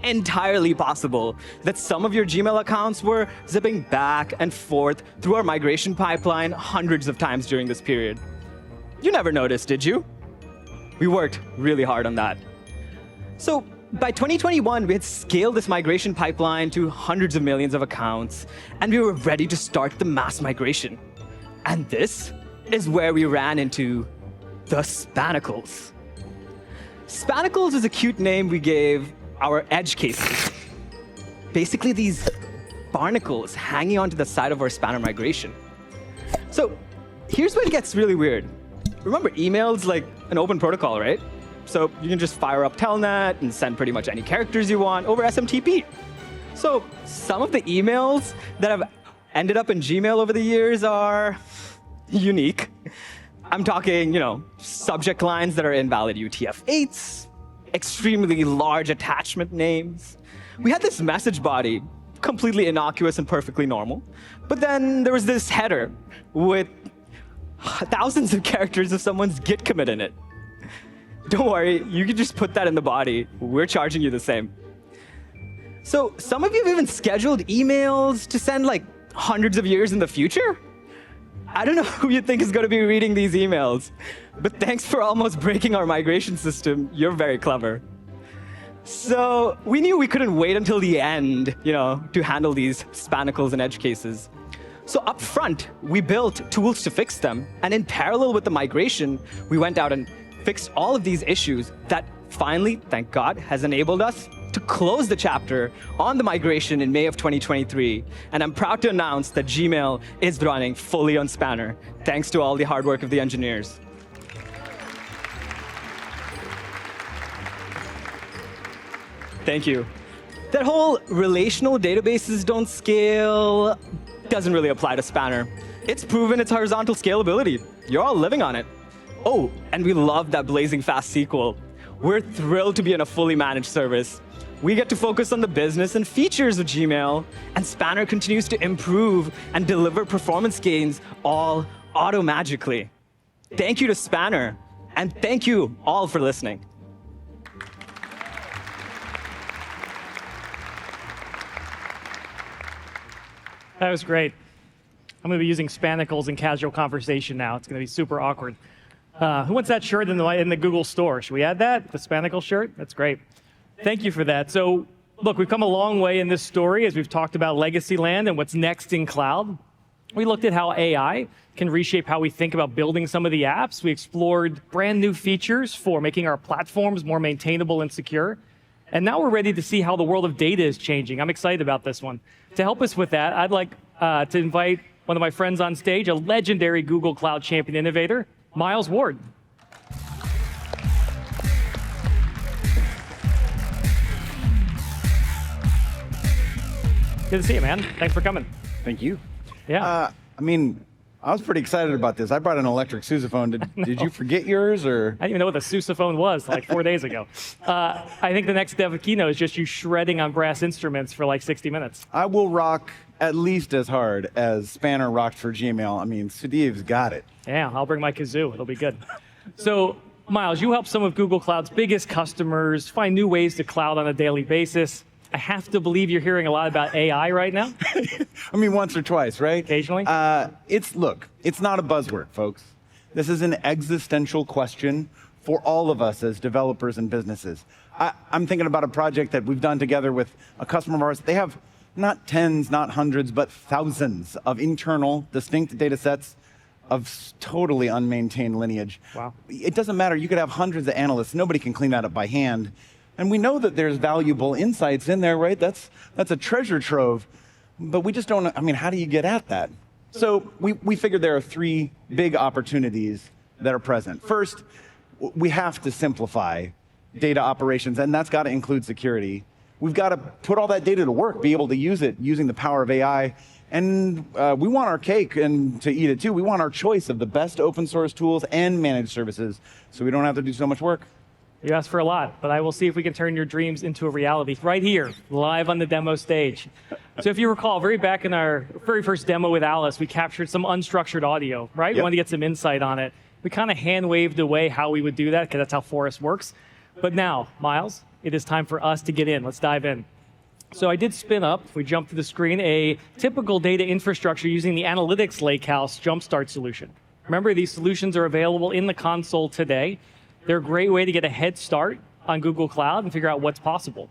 entirely possible that some of your Gmail accounts were zipping back and forth through our migration pipeline hundreds of times during this period. You never noticed, did you? We worked really hard on that. So by 2021, we had scaled this migration pipeline to hundreds of millions of accounts, and we were ready to start the mass migration. And this is where we ran into the Spanacles. Spanacles is a cute name we gave our edge cases. Basically, these barnacles hanging onto the side of our spanner migration. So here's where it gets really weird. Remember, email's like an open protocol, right? So you can just fire up Telnet and send pretty much any characters you want over SMTP. So some of the emails that have ended up in Gmail over the years are unique. I'm talking, subject lines that are invalid UTF-8s, extremely large attachment names. We had this message body, completely innocuous and perfectly normal. But then there was this header with thousands of characters of someone's Git commit in it. Don't worry, you can just put that in the body. We're charging you the same. So some of you have even scheduled emails to send like hundreds of years in the future. I don't know who you think is going to be reading these emails, but thanks for almost breaking our migration system. You're very clever. So we knew we couldn't wait until the end, to handle these Spanacles and edge cases. So up front, we built tools to fix them. And in parallel with the migration, we went out and fixed all of these issues that finally, thank God, has enabled us to close the chapter on the migration in May of 2023. And I'm proud to announce that Gmail is running fully on Spanner, thanks to all the hard work of the engineers. Thank you. That whole relational databases don't scale doesn't really apply to Spanner. It's proven its horizontal scalability. You're all living on it. Oh, and we love that blazing fast SQL. We're thrilled to be in a fully managed service. We get to focus on the business and features of Gmail, and Spanner continues to improve and deliver performance gains all auto-magically. Thank you to Spanner, and thank you all for listening. That was great. I'm going to be using Spanacles in casual conversation now. It's going to be super awkward. Who wants that shirt in the Google store? Should we add that? The Spanacle shirt? That's great. Thank you for that. So, look, we've come a long way in this story as we've talked about legacy land and what's next in cloud. We looked at how AI can reshape how we think about building some of the apps. We explored brand new features for making our platforms more maintainable and secure. And now we're ready to see how the world of data is changing. I'm excited about this one. To help us with that, I'd like to invite one of my friends on stage, a legendary Google Cloud champion innovator, Miles Ward. Good to see you, man. Thanks for coming. Thank you. Yeah. I was pretty excited about this. I brought an electric sousaphone. Did you forget yours, or? I didn't even know what the sousaphone was like 4 days ago. I think the next Dev Keynote is just you shredding on brass instruments for like 60 minutes. I will rock at least as hard as Spanner rocked for Gmail. Sudhiv's got it. Yeah, I'll bring my kazoo. It'll be good. So, Miles, you help some of Google Cloud's biggest customers find new ways to cloud on a daily basis. I have to believe you're hearing a lot about AI right now. Once or twice, right? Occasionally. It's not a buzzword, folks. This is an existential question for all of us as developers and businesses. I'm thinking about a project that we've done together with a customer of ours. They have not tens, not hundreds, but thousands of internal, distinct data sets of totally unmaintained lineage. Wow. It doesn't matter. You could have hundreds of analysts. Nobody can clean that up by hand. And we know that there's valuable insights in there, right? That's a treasure trove. But we just don't, how do you get at that? So we figured there are three big opportunities that are present. First, we have to simplify data operations, and that's got to include security. We've got to put all that data to work, be able to use it using the power of AI. And we want our cake and to eat it too. We want our choice of the best open source tools and managed services so we don't have to do so much work. You asked for a lot, but I will see if we can turn your dreams into a reality right here, live on the demo stage. So if you recall, very back in our very first demo with Alice, we captured some unstructured audio, right? We wanted to get some insight on it. We kind of hand-waved away how we would do that, because that's how Forrest works. But now, Miles, it is time for us to get in. Let's dive in. So I did spin up, if we jump to the screen, a typical data infrastructure using the Analytics Lakehouse Jumpstart solution. Remember, these solutions are available in the console today. They're a great way to get a head start on Google Cloud and figure out what's possible.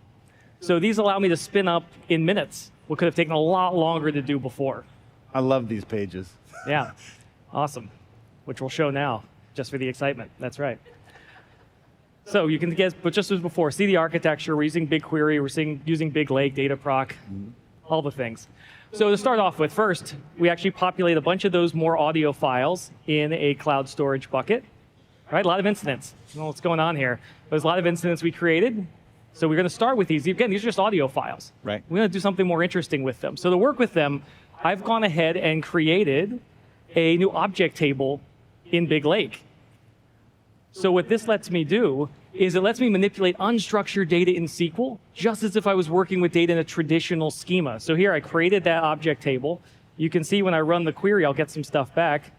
So these allow me to spin up in minutes, what could have taken a lot longer to do before. I love these pages. Yeah, awesome, which we'll show now, just for the excitement. That's right. So you can guess, but just as before, see the architecture. We're using BigQuery, we're using Big Lake, Dataproc, all the things. So to start off with, first, we actually populate a bunch of those more audio files in a cloud storage bucket. Right, a lot of incidents. I don't know what's going on here. There's a lot of incidents we created. So we're going to start with these. Again, these are just audio files. Right. We're going to do something more interesting with them. So to work with them, I've gone ahead and created a new object table in Big Lake. So what this lets me do is it lets me manipulate unstructured data in SQL, just as if I was working with data in a traditional schema. So here I created that object table. You can see when I run the query, I'll get some stuff back.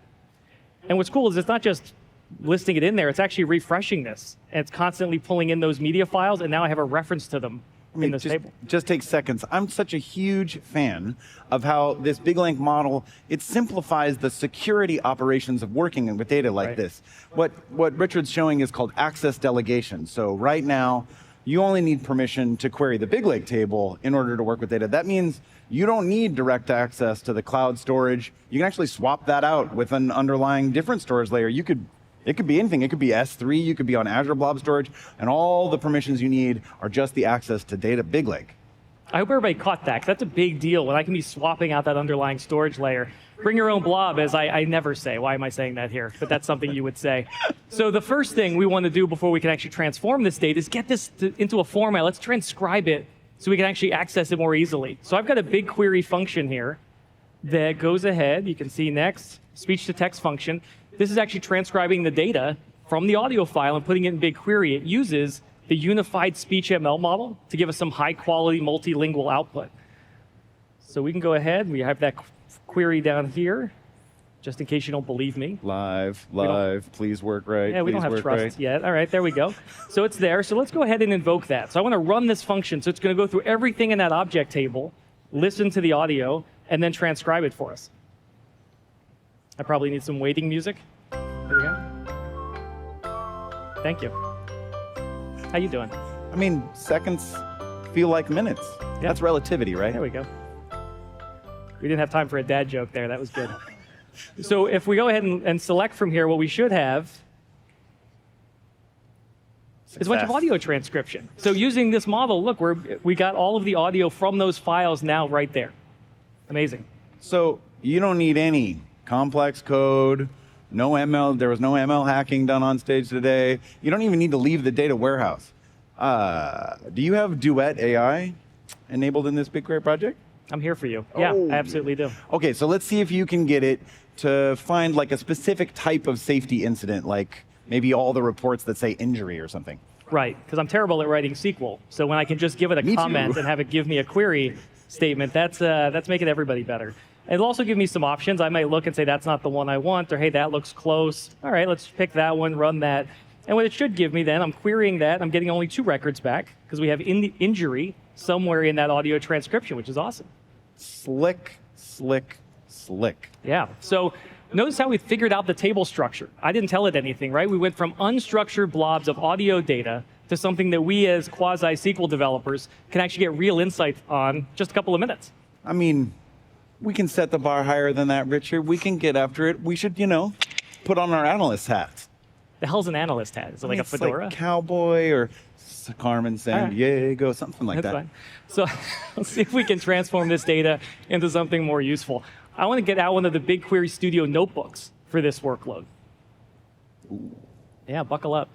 And what's cool is it's not just listing it in there, it's actually refreshing this. And it's constantly pulling in those media files, and now I have a reference to them in this table. Just take seconds. I'm such a huge fan of how this big link model, it simplifies the security operations of working with data like this. What Richard's showing is called access delegation. So right now, you only need permission to query the big lake table in order to work with data. That means you don't need direct access to the cloud storage. You can actually swap that out with an underlying different storage layer. It could be anything. It could be S3, you could be on Azure Blob Storage, and all the permissions you need are just the access to data Big Lake. I hope everybody caught that, because that's a big deal when I can be swapping out that underlying storage layer. Bring your own blob, as I never say. Why am I saying that here? But that's something you would say. So the first thing we want to do before we can actually transform this data is get this into a format. Let's transcribe it so we can actually access it more easily. So I've got a BigQuery function here that goes ahead. You can see next, speech-to-text function. This is actually transcribing the data from the audio file and putting it in BigQuery. It uses the unified speech ML model to give us some high-quality multilingual output. So we can go ahead. We have that query down here, just in case you don't believe me. Live, please work right. Yeah, we don't have trust right. yet. All right, there we go. So it's there. So let's go ahead and invoke that. So I want to run this function. So it's going to go through everything in that object table, listen to the audio, and then transcribe it for us. I probably need some waiting music. There we go. Thank you. How you doing? I mean, seconds feel like minutes. Yeah. That's relativity, right? There we go. We didn't have time for a dad joke there. That was good. So if we go ahead and select from here, what we should have is a bunch of audio transcription. So using this model, look, we got all of the audio from those files now right there. Amazing. So you don't need any complex code, no ML. There was no ML hacking done on stage today. You don't even need to leave the data warehouse. Do you have Duet AI enabled in this BigQuery project? I'm here for you. Yeah, I absolutely do. Okay, so let's see if you can get it to find like a specific type of safety incident, like maybe all the reports that say injury or something. Right, because I'm terrible at writing SQL. So when I can just give it a comment and have it give me a query statement, that's making everybody better. It'll also give me some options. I might look and say, that's not the one I want, or hey, that looks close. All right, let's pick that one, run that. And what it should give me then, I'm querying that. I'm getting only 2 records back because we have injury somewhere in that audio transcription, which is awesome. Slick, slick, slick. Yeah, so notice how we figured out the table structure. I didn't tell it anything, right? We went from unstructured blobs of audio data to something that we as quasi-SQL developers can actually get real insight on just a couple of minutes. I mean, we can set the bar higher than that, Richard. We can get after it. We should, put on our analyst hats. The hell's an analyst hat? Is it like a fedora? Like cowboy or Carmen San Diego, something like that. Fine. So let's see if we can transform this data into something more useful. I want to get out one of the BigQuery Studio notebooks for this workload. Ooh. Yeah, buckle up.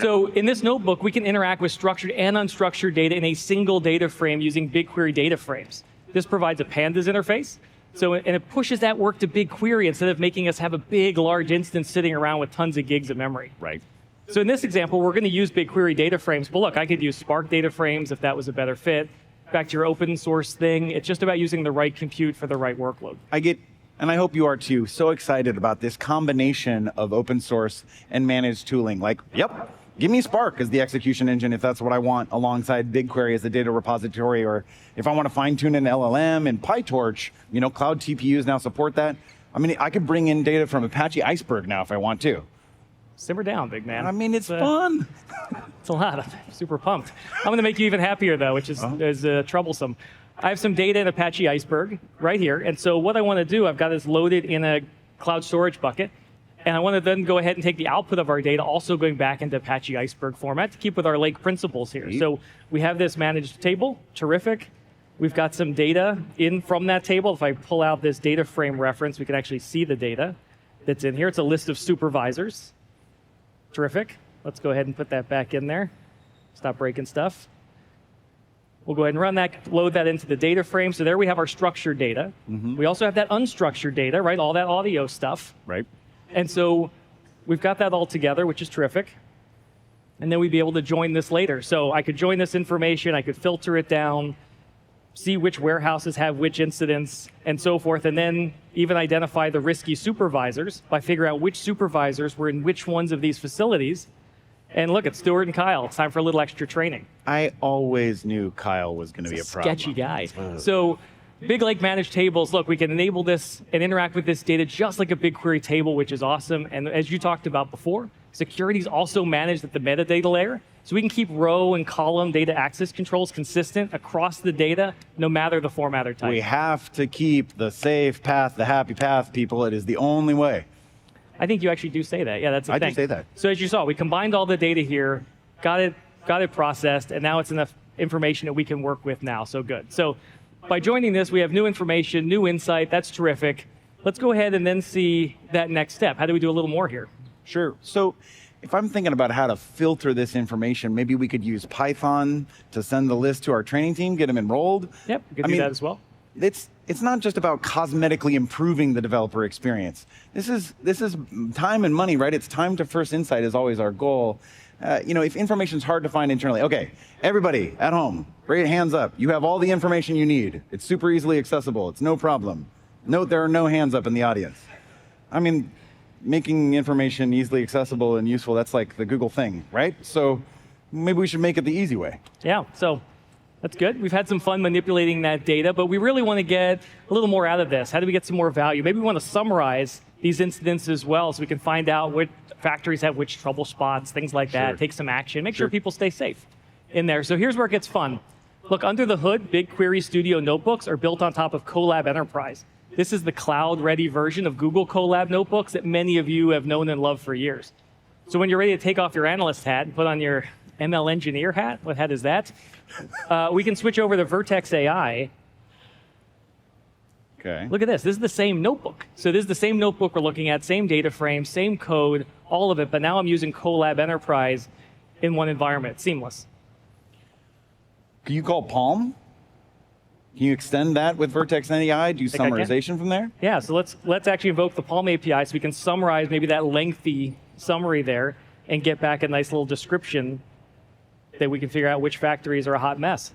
So in this notebook, we can interact with structured and unstructured data in a single data frame using BigQuery data frames. This provides a pandas interface, and it pushes that work to BigQuery instead of making us have a big, large instance sitting around with tons of gigs of memory. Right. So in this example, we're going to use BigQuery data frames. But look, I could use Spark data frames if that was a better fit. back to your open source thing. It's just about using the right compute for the right workload. I get, and I hope you are too, so excited about this combination of open source and managed tooling. Like, yep, give me Spark as the execution engine if that's what I want, alongside BigQuery as the data repository, or if I want to fine tune an LLM and PyTorch, you know, cloud TPUs now support that. I mean, I could bring in data from Apache Iceberg now if I want to. Simmer down, big man. I mean, it's fun. It's a lot. I'm super pumped. I'm going to make you even happier, though, which is troublesome. I have some data in Apache Iceberg right here. And so what I want to do, I've got this loaded in a cloud storage bucket. And I want to then go ahead and take the output of our data, also going back into Apache Iceberg format to keep with our lake principles here. So we have this managed table. Terrific. We've got some data in from that table. If I pull out this data frame reference, we can actually see the data that's in here. It's a list of supervisors. Terrific. Let's go ahead and put that back in there. Stop breaking stuff. We'll go ahead and run that, load that into the data frame. So there we have our structured data. We also have that unstructured data, right? All that audio stuff. Right. And so we've got that all together, which is terrific. And then we'd be able to join this later. So I could join this information, I could filter it down, see which warehouses have which incidents, and so forth, and then even identify the risky supervisors by figuring out which supervisors were in which ones of these facilities. And look, it's Stuart and Kyle. It's time for a little extra training. I always knew Kyle was going to be a problem. Sketchy guy. So Big Lake Managed Tables, look, we can enable this and interact with this data just like a BigQuery table, which is awesome. And as you talked about before, security is also managed at the metadata layer. So we can keep row and column data access controls consistent across the data, no matter the format or type. We have to keep the safe path, the happy path, people. It is the only way. I think you actually do say that. Yeah, that's the thing. I do say that. So as you saw, we combined all the data here, got it processed, and now it's enough information that we can work with now. So good. So by joining this, we have new information, new insight. That's terrific. Let's go ahead and then see that next step. How do we do a little more here? Sure. So if I'm thinking about how to filter this information, maybe we could use Python to send the list to our training team, get them enrolled. Yep, we could do that as well. It's not just about cosmetically improving the developer experience. This is time and money, right? It's time to first insight is always our goal. You know, if information's hard to find internally, okay, everybody at home, raise your hands up. You have all the information you need. It's super easily accessible. It's no problem. Note there are no hands up in the audience. I mean, making information easily accessible and useful, that's like the Google thing, right? So maybe we should make it the easy way. Yeah, so that's good. We've had some fun manipulating that data, but we really want to get a little more out of this. How do we get some more value? Maybe we want to summarize these incidents as well so we can find out which factories have which trouble spots, things like that, take some action, make sure people stay safe in there. So here's where it gets fun. Look, under the hood, BigQuery Studio notebooks are built on top of Colab Enterprise. This is the cloud-ready version of Google Colab notebooks that many of you have known and loved for years. So when you're ready to take off your analyst hat and put on your ML engineer hat, what hat is that? We can switch over to Vertex AI. Okay. Look at this. This is the same notebook. So this is the same notebook we're looking at, same data frame, same code, all of it, but now I'm using Colab Enterprise in one environment. Seamless. Can you call Palm? Can you extend that with Vertex AI, do summarization from there? Yeah, so let's actually invoke the Palm API so we can summarize maybe that lengthy summary there and get back a nice little description that we can figure out which factories are a hot mess.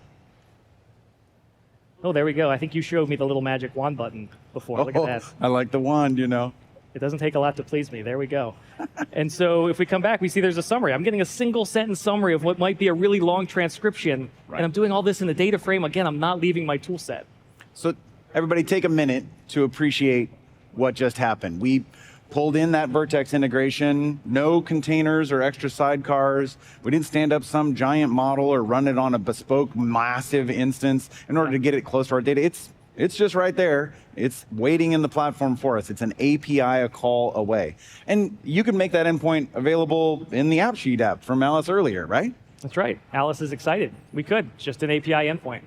Oh, there we go. I think you showed me the little magic wand button before. Look at that. I like the wand, you know. It doesn't take a lot to please me. There we go. And so if we come back, we see there's a summary. I'm getting a single sentence summary of what might be a really long transcription. Right. And I'm doing all this in the data frame. Again, I'm not leaving my tool set. So everybody take a minute to appreciate what just happened. We pulled in that Vertex integration, no containers or extra sidecars. We didn't stand up some giant model or run it on a bespoke massive instance in order to get it close to our data. It's just right there. It's waiting in the platform for us. It's an API a call away. And you can make that endpoint available in the AppSheet app from Alice earlier, right? That's right. Alice is excited. We could, just an API endpoint.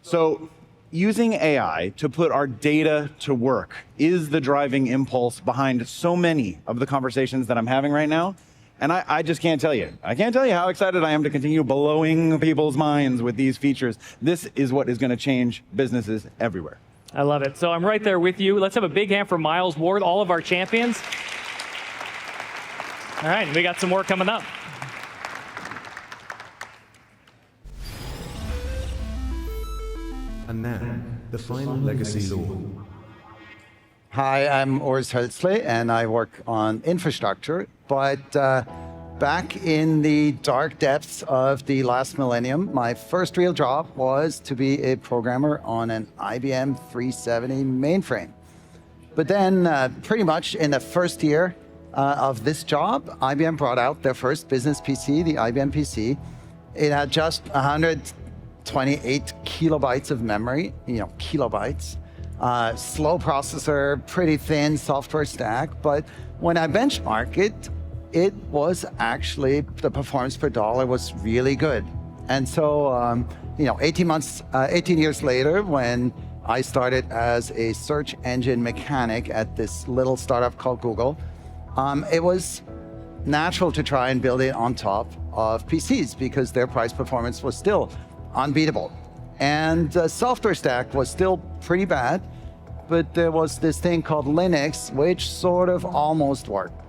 So using AI to put our data to work is the driving impulse behind so many of the conversations that I'm having right now. And I just can't tell you. I can't tell you how excited I am to continue blowing people's minds with these features. This is what is going to change businesses everywhere. I love it. So I'm right there with you. Let's have a big hand for Miles Ward, all of our champions. All right, we got some more coming up. And then, the final legacy law. Hi, I'm Urs Hölzle, and I work on infrastructure. But back in the dark depths of the last millennium, my first real job was to be a programmer on an IBM 370 mainframe. But then, pretty much in the first year of this job, IBM brought out their first business PC, the IBM PC. It had just 128 kilobytes of memory, kilobytes. Slow processor, pretty thin software stack, but when I benchmark it, it was actually, the performance per dollar was really good. And so, 18 years later, when I started as a search engine mechanic at this little startup called Google, it was natural to try and build it on top of PCs because their price performance was still unbeatable. And the software stack was still pretty bad, but there was this thing called Linux, which sort of almost worked.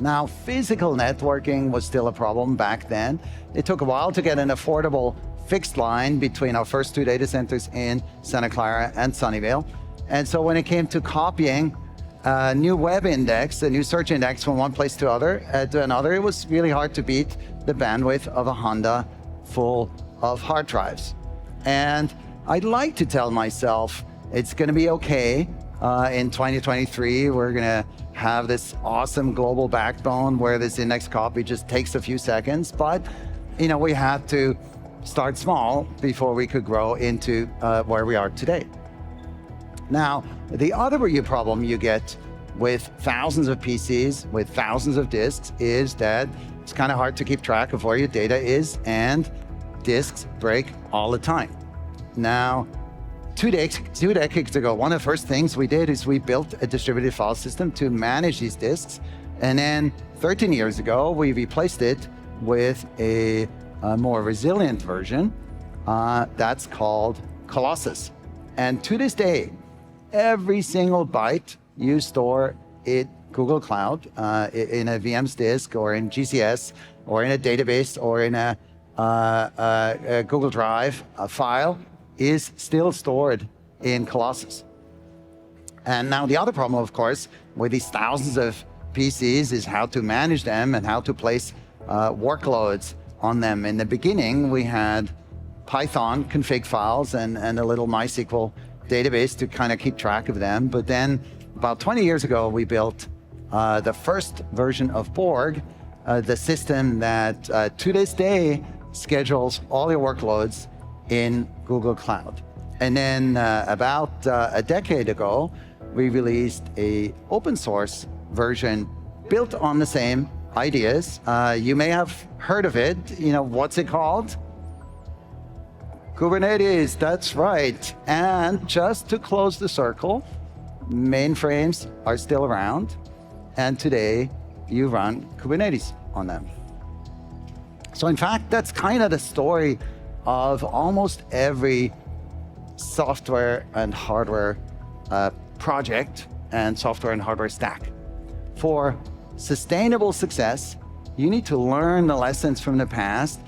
Now, physical networking was still a problem back then. It took a while to get an affordable fixed line between our first two data centers in Santa Clara and Sunnyvale. And so when it came to copying a new web index, a new search index from one place to another, it was really hard to beat the bandwidth of a Honda full of hard drives. And I'd like to tell myself it's going to be okay. In 2023, we're going to have this awesome global backbone where this index copy just takes a few seconds. But, we had to start small before we could grow into where we are today. Now, the other problem you get with thousands of PCs, with thousands of disks, is that it's kind of hard to keep track of where your data is, and disks break all the time. Now, two decades ago, one of the first things we did is we built a distributed file system to manage these disks. And then 13 years ago, we replaced it with a more resilient version that's called Colossus. And to this day, every single byte you store in Google Cloud, in a VM's disk or in GCS or in a database or in a Google Drive file is still stored in Colossus. And now the other problem, of course, with these thousands of PCs is how to manage them and how to place workloads on them. In the beginning, we had Python config files and a little MySQL database to kind of keep track of them. But then about 20 years ago, we built the first version of Borg, the system that to this day schedules all your workloads in Google Cloud. And then about a decade ago, we released a open source version built on the same ideas. You may have heard of it. What's it called? Kubernetes, that's right. And just to close the circle, mainframes are still around. And today, you run Kubernetes on them. So in fact, that's kind of the story of almost every software and hardware project and software and hardware stack. For sustainable success, you need to learn the lessons from the past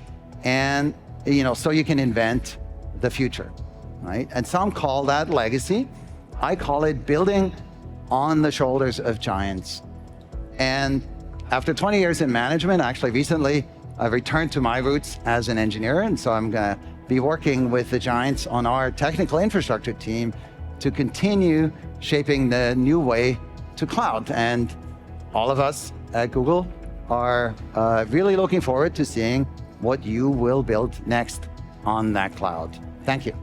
and, so you can invent the future, right? And some call that legacy. I call it building on the shoulders of giants. And after 20 years in management, actually recently, I've returned to my roots as an engineer, and so I'm going to be working with the giants on our technical infrastructure team to continue shaping the new way to cloud. And all of us at Google are really looking forward to seeing what you will build next on that cloud. Thank you.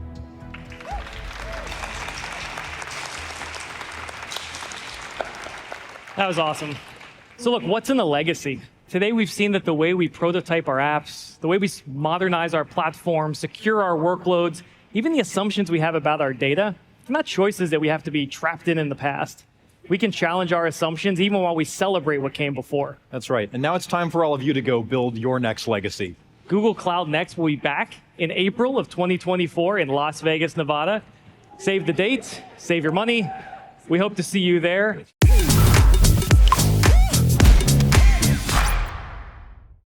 That was awesome. So look, what's in the legacy? Today, we've seen that the way we prototype our apps, the way we modernize our platform, secure our workloads, even the assumptions we have about our data, they're not choices that we have to be trapped in the past. We can challenge our assumptions even while we celebrate what came before. That's right. And now it's time for all of you to go build your next legacy. Google Cloud Next will be back in April of 2024 in Las Vegas, Nevada. Save the date, save your money. We hope to see you there.